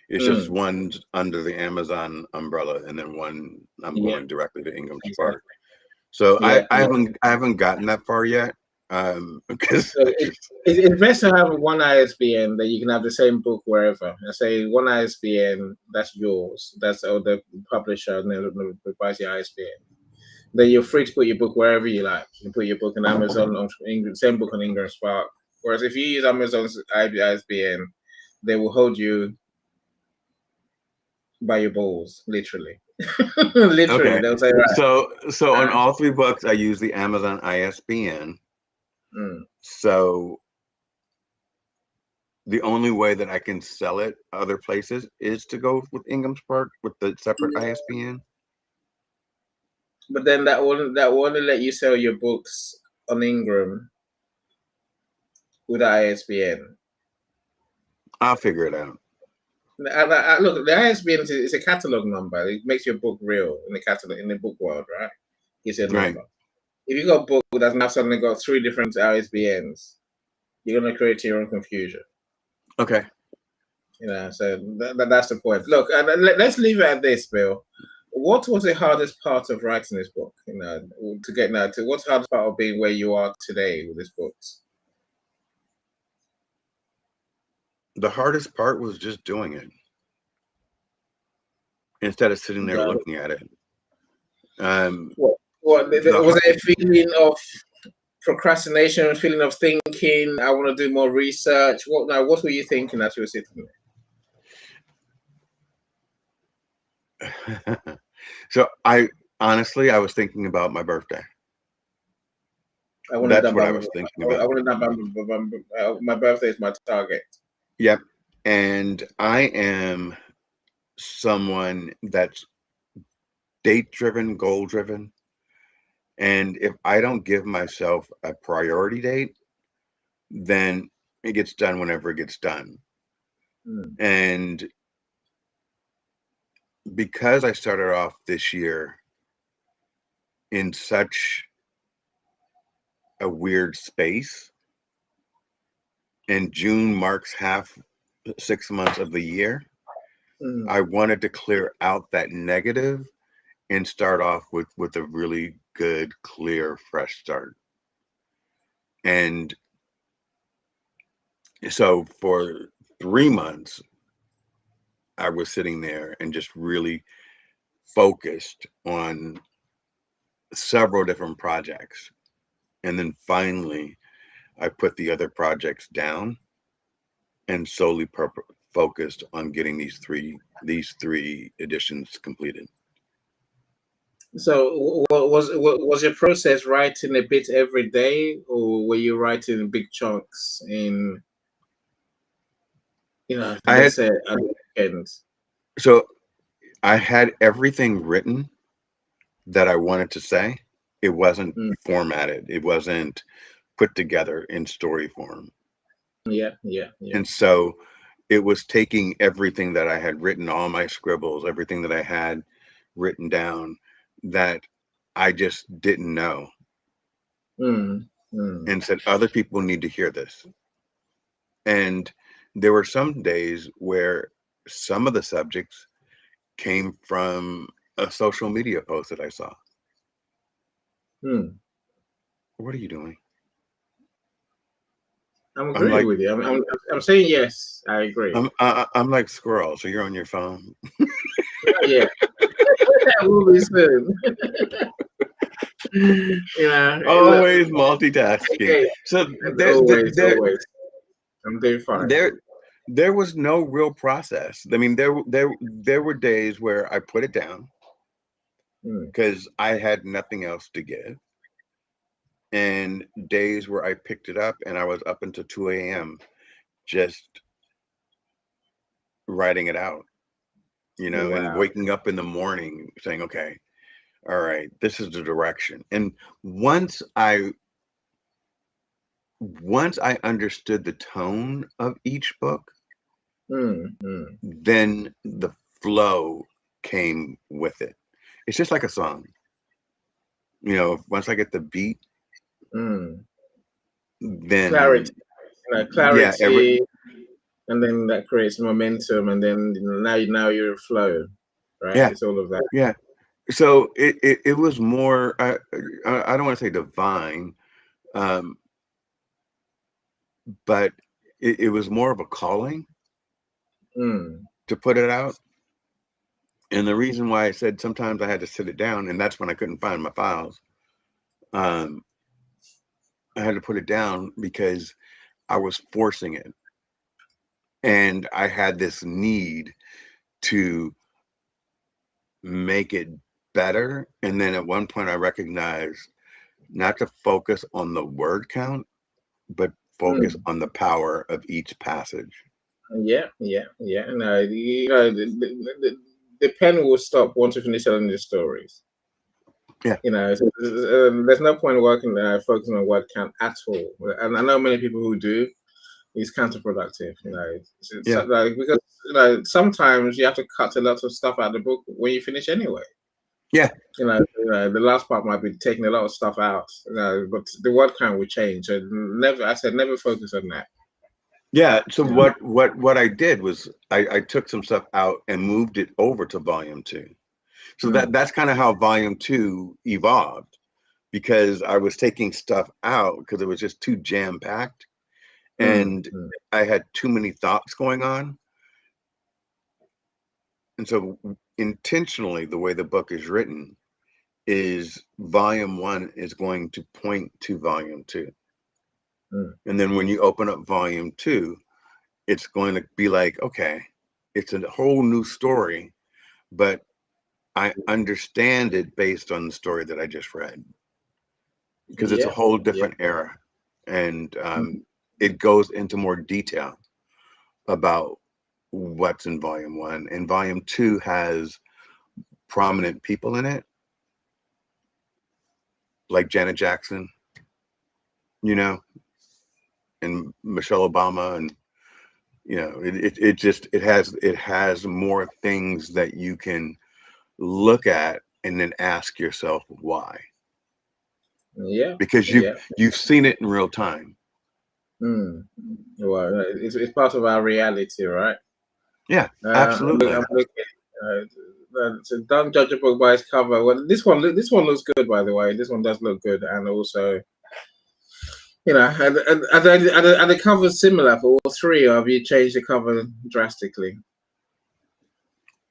It's just Mm, one's under the Amazon umbrella, and then one I'm yeah, going directly to Ingram Spark. exactly. So Yeah, yeah. I haven't gotten that far yet. Because So it's best to have one ISBN that you can have the same book wherever. I say one ISBN, that's yours. That's the publisher and then provides your ISBN. Then you're free to put your book wherever you like. You can put your book on Amazon, on same book on Ingram Spark. Whereas if you use Amazon's ISBN, they will hold you by your balls, literally. Literally, okay. they'll say, right. So on all three books I use the Amazon ISBN. Mm. So the only way that I can sell it other places is to go with Ingram Spark with the separate ISBN. But then that won't let you sell your books on Ingram with ISBN. I'll figure it out. Look, the ISBN is a catalog number. It makes your book real in the catalog in the book world, right? It's a Right. number. If you got a book that's now suddenly got 3 different ISBNs, you're gonna create your own confusion. Okay. So that's the point. Look, let's leave it at this, Bill. What was the hardest part of writing this book? To get now to what's the hardest part of being where you are today with this book? The hardest part was just doing it instead of sitting there looking at it. What The was it a feeling of procrastination, a feeling of thinking, I want to do more research? What were you thinking as you were sitting hard. So I was thinking about my birthday. I want it That's done what by I my, was thinking I about. want it done by my birthday is my target. Yep. And I am someone that's date driven, goal driven. And if I don't give myself a priority date, then it gets done whenever it gets done. Mm. And because I started off this year in such a weird space, and June marks 6 months of the year, I wanted to clear out that negative and start off with a really good, clear, fresh start. And so for 3 months, I was sitting there and just really focused on several different projects. And then finally, I put the other projects down and solely focused on getting these three editions completed. So, was your process writing a bit every day, or were you writing big chunks in, let's say, at the weekends? So I had everything written that I wanted to say. It wasn't formatted. It wasn't put together in story form. Yeah, yeah, yeah. And so it was taking everything that I had written, all my scribbles, everything that I had written down that I just didn't know, Mm, mm, and said, other people need to hear this. And there were some days where some of the subjects came from a social media post that I saw. mm. What are you doing? I'm I'm agreeing like, with you. I'm saying yes. I agree. I'm like squirrel. So you're on your phone. Yeah, that will be soon. Look, Always multitasking. okay, So and always. I'm doing fine. there there was no real process. I mean, there were days where I put it down Mm, because I had nothing else to give, and days where I picked it up and I was up until 2 a.m. just writing it out, and wow. waking up in the morning saying, okay, all right, this is the direction. And once I once I understood the tone of each book, Mm, mm, then the flow came with it. It's just like a song. Once I get the beat, mm. then Clarity, yeah, clarity, and then that creates momentum, and then now you're in flow, right? yeah, It's all of that. yeah. So it was more. I don't want to say divine, um, but it was more of a calling Mm, to put it out. And the reason why I said sometimes I had to sit it down, and that's when I couldn't find my files. Um, I had to put it down because I was forcing it, and I had this need to make it better. And then at one point, I recognized not to focus on the word count, but focus mm. on the power of each passage. Yeah, yeah, yeah. No, the pen will stop once you finish telling the stories. Yeah, There's no point working focusing on word count at all. And I know many people who do. It's counterproductive. It's yeah, like because sometimes you have to cut a lot of stuff out of the book when you finish anyway. yeah, The last part might be taking a lot of stuff out. But the word count will change. So I said never focus on that. yeah. So You know. what I did was I took some stuff out and moved it over to volume two. So Mm, that's kind of how volume two evolved, because I was taking stuff out because it was just too jam packed, mm, and mm. I had too many thoughts going on. And so intentionally, the way the book is written is volume one is going to point to volume two. Mm. And then when you open up volume two, it's going to be like, okay, it's a whole new story, but I understand it based on the story that I just read, because it's a Yeah, whole yeah. different era. And Mhm. it goes into more detail about what's in volume one. And volume two has prominent people in it, like Janet Jackson, you know, and Michelle Obama, and it has more things that you can look at and then ask yourself why, Yeah, because you've yeah. you've seen it in real time. Mm. Well, it's part of our reality, right? Yeah, I'm absolutely. looking. So don't judge a book by its cover. Well, this one looks good, by the way. This one does look good, and also, are the covers similar for all three, or have you changed the cover drastically?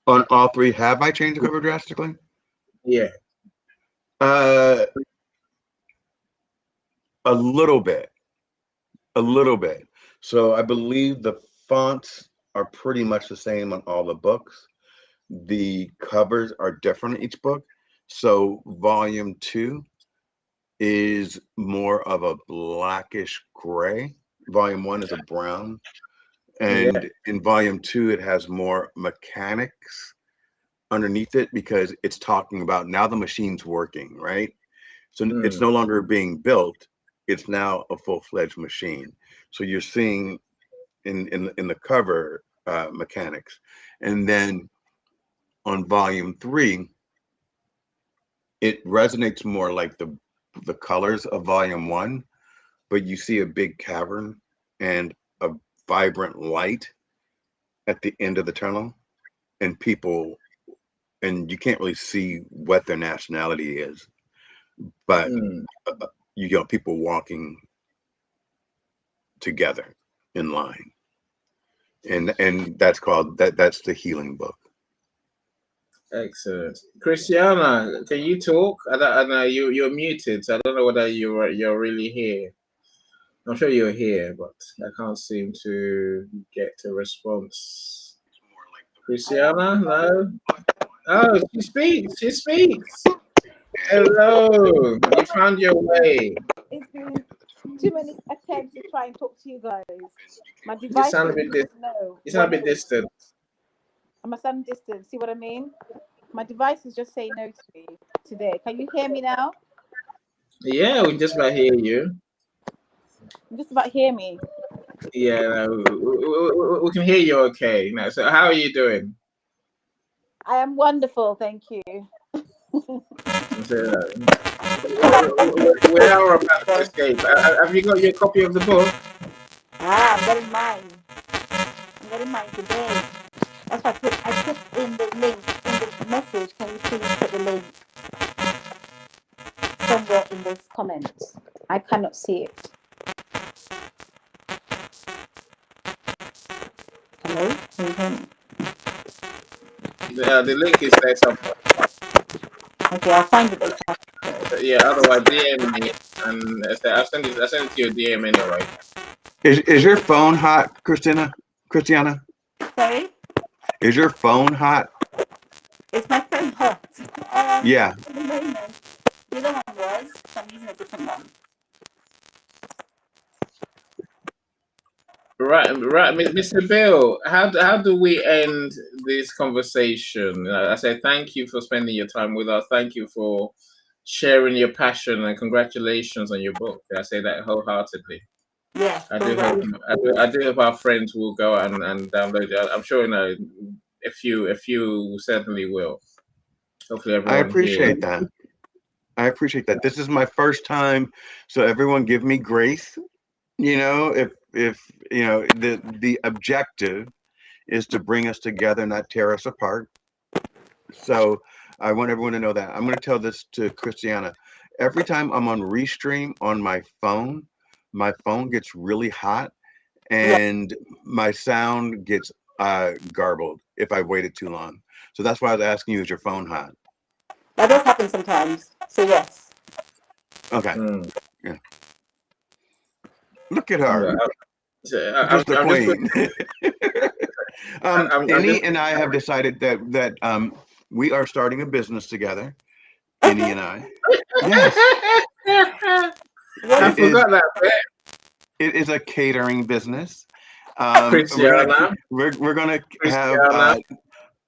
On all three, have I changed the cover drastically? Yeah. uh a little bit, a little bit. So I believe the fonts are pretty much the same on all the books. The covers are different in each book. So volume two is more of a blackish gray. Volume one is a brown. Yeah. And in volume two, it has more mechanics underneath it, because it's talking about now the machine's working, right? So it's Mm. no longer being built, it's now a full-fledged machine. So you're seeing in the cover mechanics, and then on volume 3, it resonates more like the colors of volume 1, but you see a big cavern and a vibrant light at the end of the tunnel, and people, and you can't really see what their nationality is, but you got people walking together in line, and that's called that's the healing book. Excellent. Christiana, can you talk? I know you're muted, so I don't know whether you're really here. I'm sure you're here, but I can't seem to get a response. Christiana, no. Oh, she speaks. She speaks. Hello. You found your way. It's been too many attempts to try and talk to you guys. My You device sound a bit You sound a bit distant. I'm a sound distant. See what I mean? My device is just saying no to me today. Can you hear me now? Yeah, we just about hear you. Just about hear me. Yeah, no, we can hear you okay. No, so how are you doing? I am wonderful, thank you. So, we are about to escape. Have you got your copy of the book? I'm getting mine. I'm getting mine today. That's why I put in the link in the message. Can you please put the link somewhere in this comments? I cannot see it. Hello? Can you hear me? The link is there somewhere. Okay, I'll find it later. Yeah, otherwise DM me and I send it to your DM anyway. Is your phone hot, Christiana? Sorry? Is your phone hot? Is my phone hot? Yeah. At the moment. The other one was, so I'm using a different one. Right, Mr. Bill. How do we end this conversation? I say thank you for spending your time with us. Thank you for sharing your passion, and congratulations on your book. I say that wholeheartedly. Yes. I do hope our friends will go out and download it. I'm sure a few certainly will. Hopefully everyone. I appreciate that. I appreciate that. This is my first time, so everyone give me grace. If the objective is to bring us together, not tear us apart. So I want everyone to know that. I'm going to tell this to Christiana. Every time I'm on Restream on my phone gets really hot, and my sound gets garbled if I waited too long. So that's why I was asking you, is your phone hot? That does happen sometimes. So yes. Okay. Yeah. Look at her. I'm the queen. Innie and I have decided that we are starting a business together. Innie and I. Yes. I forgot that bit. It is a catering business. Christiana. We're gonna have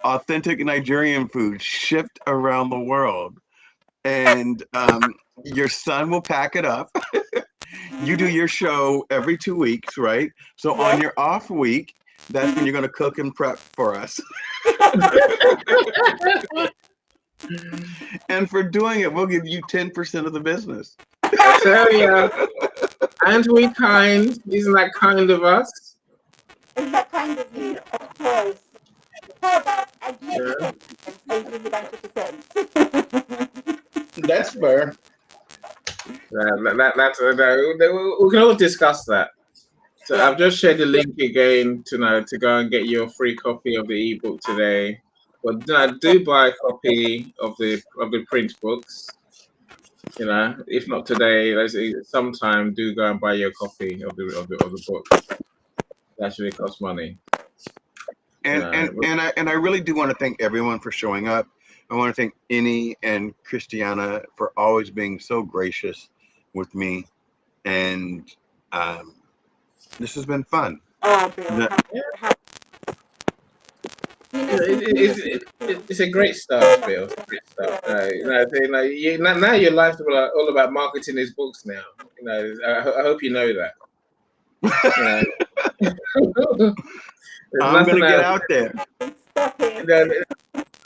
authentic Nigerian food shipped around the world, and your son will pack it up. You do your show every 2 weeks, right? So on your off week, that's when you're going to cook and prep for us. And for doing it, we'll give you 10% of the business. I tell you, aren't we kind? Isn't that kind of us? Isn't that kind of you? Of course. How about I give you 10% and you give me 90%? That's fair. That's we can all discuss that. So I've just shared the link again to go and get your free copy of the ebook today. But do buy a copy of the print books. If not today, sometime do go and buy your copy of the book. It actually costs money. And I really do want to thank everyone for showing up. I want to thank Innie and Christiana for always being so gracious with me, and this has been fun. Oh, Bill. It's a great start, Bill. It's a great start. Now your life's all about marketing his books now. I hope you know that. I'm gonna get out there. Stop it.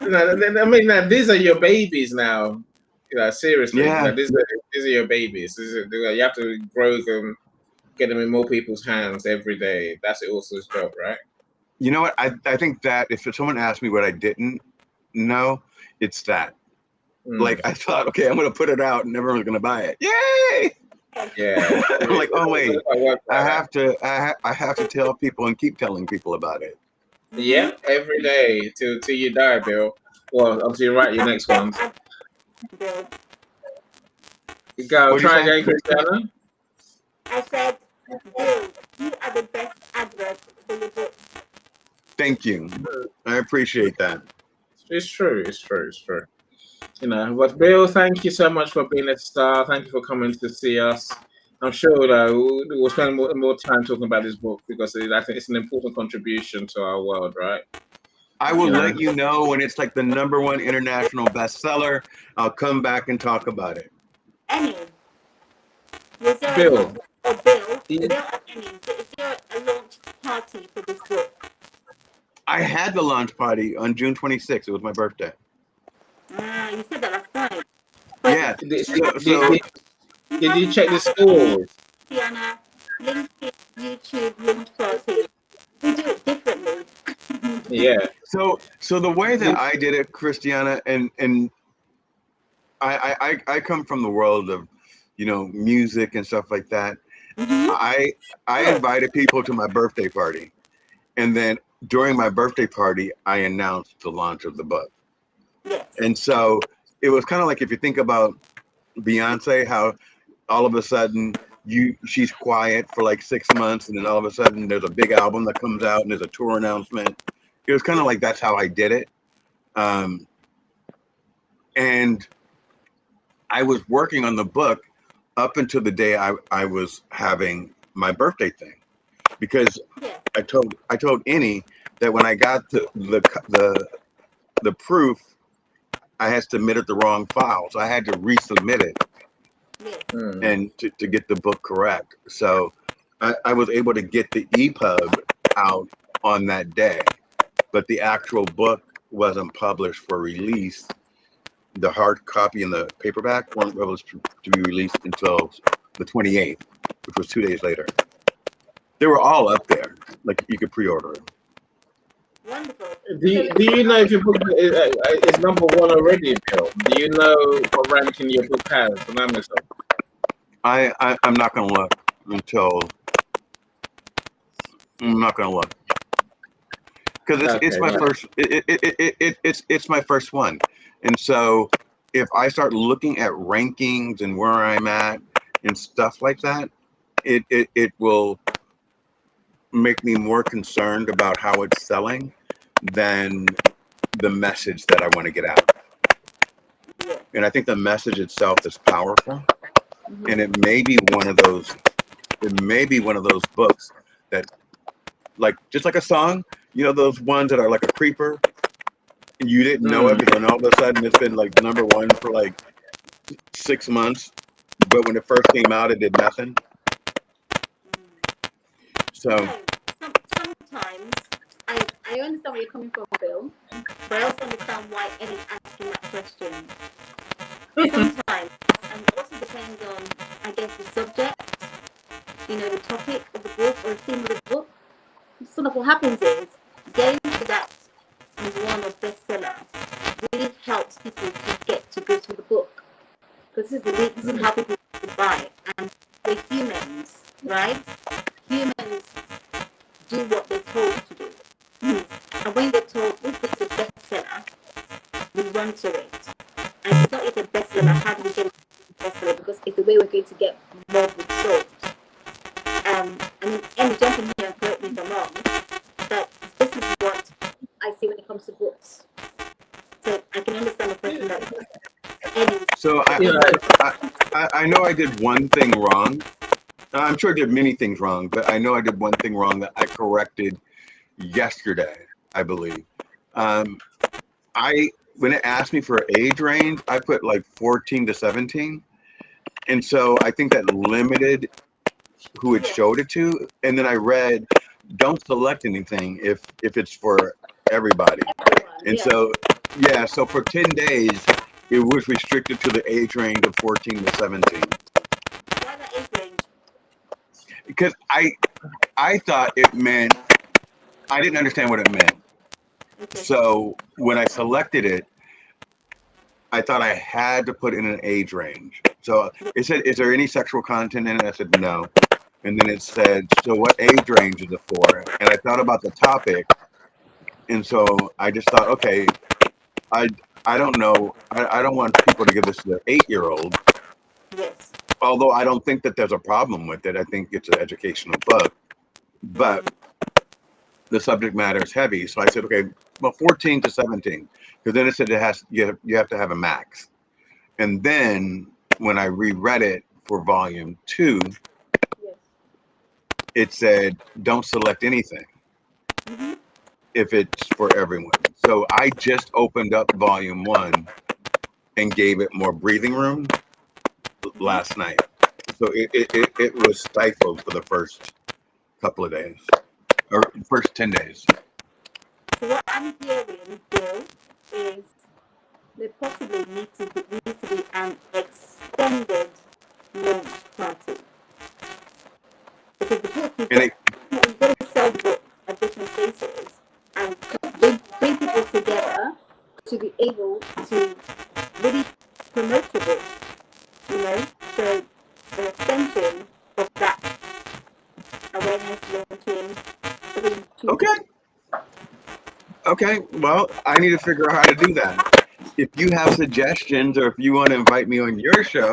I mean, now, these are your babies now. Seriously, Yeah. these are your babies. You have to grow them, get them in more people's hands every day. That's Ilsa's job, right? You know what? I think that if someone asked me what I didn't know, it's that. Like I thought, okay, I'm gonna put it out and everyone's gonna buy it. Yay! Yeah. I'm like, oh wait, I have to tell people and keep telling people about it. Yeah, every day till you die, Bill. Well, obviously, you write your next ones. Go, What'd you try say? again, Christiana. I said, Bill, you are the best advert for your book. Thank you. I appreciate that. It's true. It's true. It's true. But Bill, thank you so much for being a star. Thank you for coming to see us. I'm sure we'll spend more time talking about this book because I think it's an important contribution to our world, right? I will let you know when it's like the #1 international bestseller. I'll come back and talk about it. Annie, was there Bill. Bill and Annie, is there a launch party for this book? I had the launch party on June 26th. It was my birthday. You said that last time. Yeah. Did you check the scores? Christiana, LinkedIn, YouTube launch party. We do it differently. Yeah. So the way that I did it, Christiana, and I come from the world of, music and stuff like that. I invited people to my birthday party, and then during my birthday party, I announced the launch of the book. Yes. And so it was kind of like if you think about Beyonce, how all of a sudden she's quiet for like 6 months, and then all of a sudden there's a big album that comes out and there's a tour announcement. It was kind of like that's how I did it. And I was working on the book up until the day I was having my birthday thing, because I told Annie that when I got the proof, I had submitted the wrong file, so I had to resubmit it and to get the book correct. So I was able to get the EPUB out on that day, but the actual book wasn't published for release. The hard copy and the paperback weren't able to be released until the 28th, which was 2 days later. They were all up there, like you could pre-order them. Wonderful. Do you know if your book is #1 already, Bill? Do you know what ranking your book has on Amazon? I'm not gonna look until because it's my first. It's my first one, and so if I start looking at rankings and where I'm at and stuff like that, it will make me more concerned about how it's selling than the message that I want to get out. And I think the message itself is powerful, and it may be one of those books that, like, just like a song, those ones that are like a creeper, and you didn't know it, but then all of a sudden it's been like #1 for like 6 months, but when it first came out, it did nothing. So sometimes I understand where you're coming from, Bill, but I also understand why Eddie's asking that question. Sometimes, and it also depends on, I guess, the subject, the topic of the book or the theme of the book. Sort of what happens is getting to that #1 or bestseller really helps people to get to grips with the book, because this is how people buy, and we're humans, right? Humans do what they're told to do. And when they're told this is a bestseller, we run to it. And if it's not yet a bestseller, how do we get it a bestseller? Because it's the way we're going to get more books sold. And jump in here and correct me if I'm wrong, but this is what I see when it comes to books. So I can understand the person that Eddie. So I know I did one thing wrong. I'm sure I did many things wrong, but I know I did one thing wrong that I corrected yesterday, I believe. When it asked me for age range, I put like 14 to 17. And so I think that limited who it showed it to. And then I read don't select anything if it's for everybody. Everyone, And yeah. so, yeah, so for 10 days, it was restricted to the age range of 14 to 17. Why that age range? Because I thought it meant, I didn't understand what it meant. Okay. So when I selected it, I thought I had to put in an age range. So it said, is there any sexual content in it? I said, no. And then it said, so what age range is it for? And I thought about the topic. And so I just thought, okay, I don't know. I don't want people to give this to their 8-year-old. Yes. Although I don't think that there's a problem with it. I think it's an educational book. But the subject matter is heavy. So I said, okay, well, 14 to 17. Because then it said you have to have a max. And then when I reread it for volume 2, Yes. it said, don't select anything if it's for everyone. So I just opened up volume 1 and gave it more breathing room last night. So it was stifled for the first couple of days, or first 10 days. So what I'm hearing, Bill, is there possibly needs to be an extended launch party. Because the book you've And it, got to sell the book at different spaces and bring people together to be able to really promote the book, you know? So the extension of that awareness launching every Tuesday. okay. Well, I need to figure out how to do that. If you have suggestions, or if you want to invite me on your show,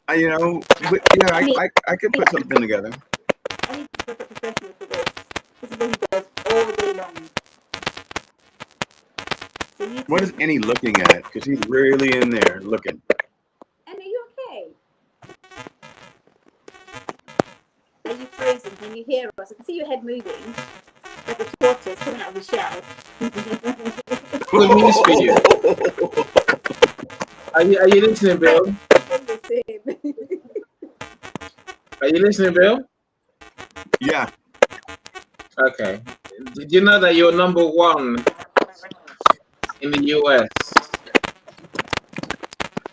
I could put something together. I need to book a professional for this. This is what he does all day long. So you What is Annie looking at? Because he's really in there looking. And are you okay? Are you frozen? Can you hear us? I can see your head moving like a tortoise coming out of the shell. Good news for you. Are you listening, Bill? Are you listening, Bill? Yeah. Okay. Did you know that you're number 1 in the US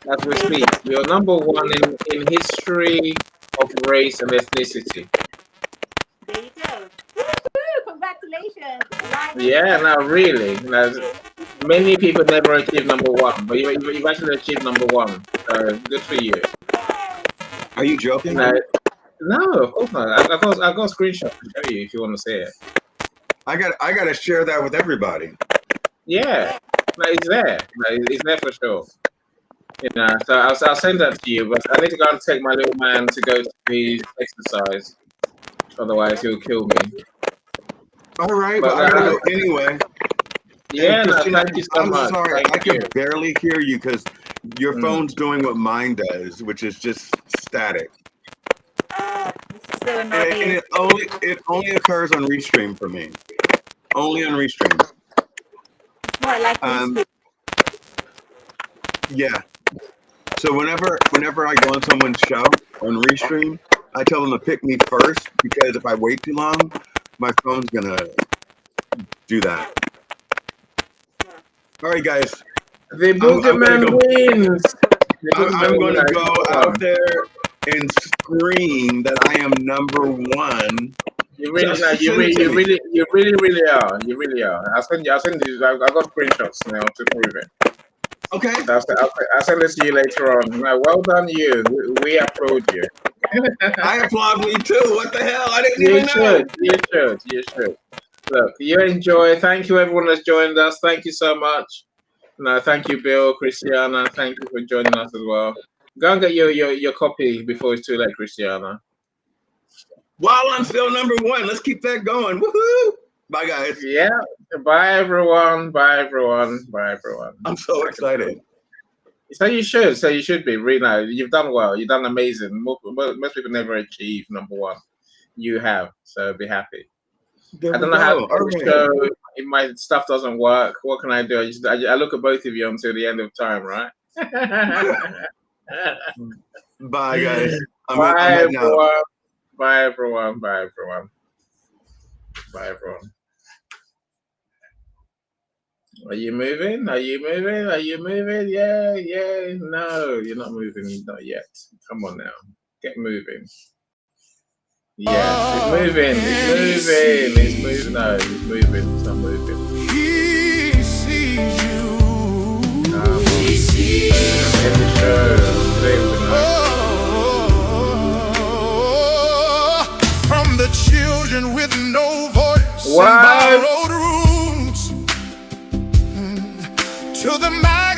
as we speak? You're number 1 in history of race and ethnicity. There you go. Woo-hoo! Congratulations. Yeah, now really. Now, many people never achieve number 1, but you've actually achieved number 1. So good for you. Are you joking? No, of course not. I've got a screenshot to show you if you want to see it. I got to share that with everybody. Yeah, no, it's there. No, it's there for sure. You know, so I'll send that to you. But I need to go and take my little man to go to his exercise. Otherwise, he'll kill me. All right, but I gotta go anyway. Yeah, no, thank you so much. I'm sorry, I can barely hear you because your phone's doing what mine does, which is just static. So and it only occurs on Restream for me. Only on Restream. More like Restream. Yeah. So whenever I go on someone's show on Restream, I tell them to pick me first because if I wait too long, my phone's gonna do that. All right, guys. The boogeyman wins. I'm going to go out there and scream that I am number 1. You really are. You really are. I'll send you. I got screenshots now to prove it. Okay. I'll send this to you later on. Now, well done, you. We applaud you. I applaud me too. What the hell? I didn't even know. You should. Look, you enjoy. Thank you, everyone that's joined us. Thank you so much. No, thank you, Bill, Christiana. Thank you for joining us as well. Go and get your copy before it's too late, Christiana. While I'm still number 1, let's keep that going. Woohoo! Bye, guys. Yeah. Bye, everyone. I'm so excited. So you should be. Really, you've done well. You've done amazing. Most people never achieve number 1. You have. So be happy. I don't know how to show if my stuff doesn't work. What can I do? I look at both of you until the end of time, right? Bye, guys. Bye, heading out. everyone. Bye, everyone. Bye, everyone. Bye, everyone. Are you moving? Are you moving? Are you moving? Yeah, yeah. No, you're not moving. Not yet. Come on now. Get moving. Yes, it's moving. It's moving. It's moving. No, it's moving. It's not moving. He sees you. He sees you. End the show. Today was the night. From the children with no voice Wow. and borrowed rooms to the man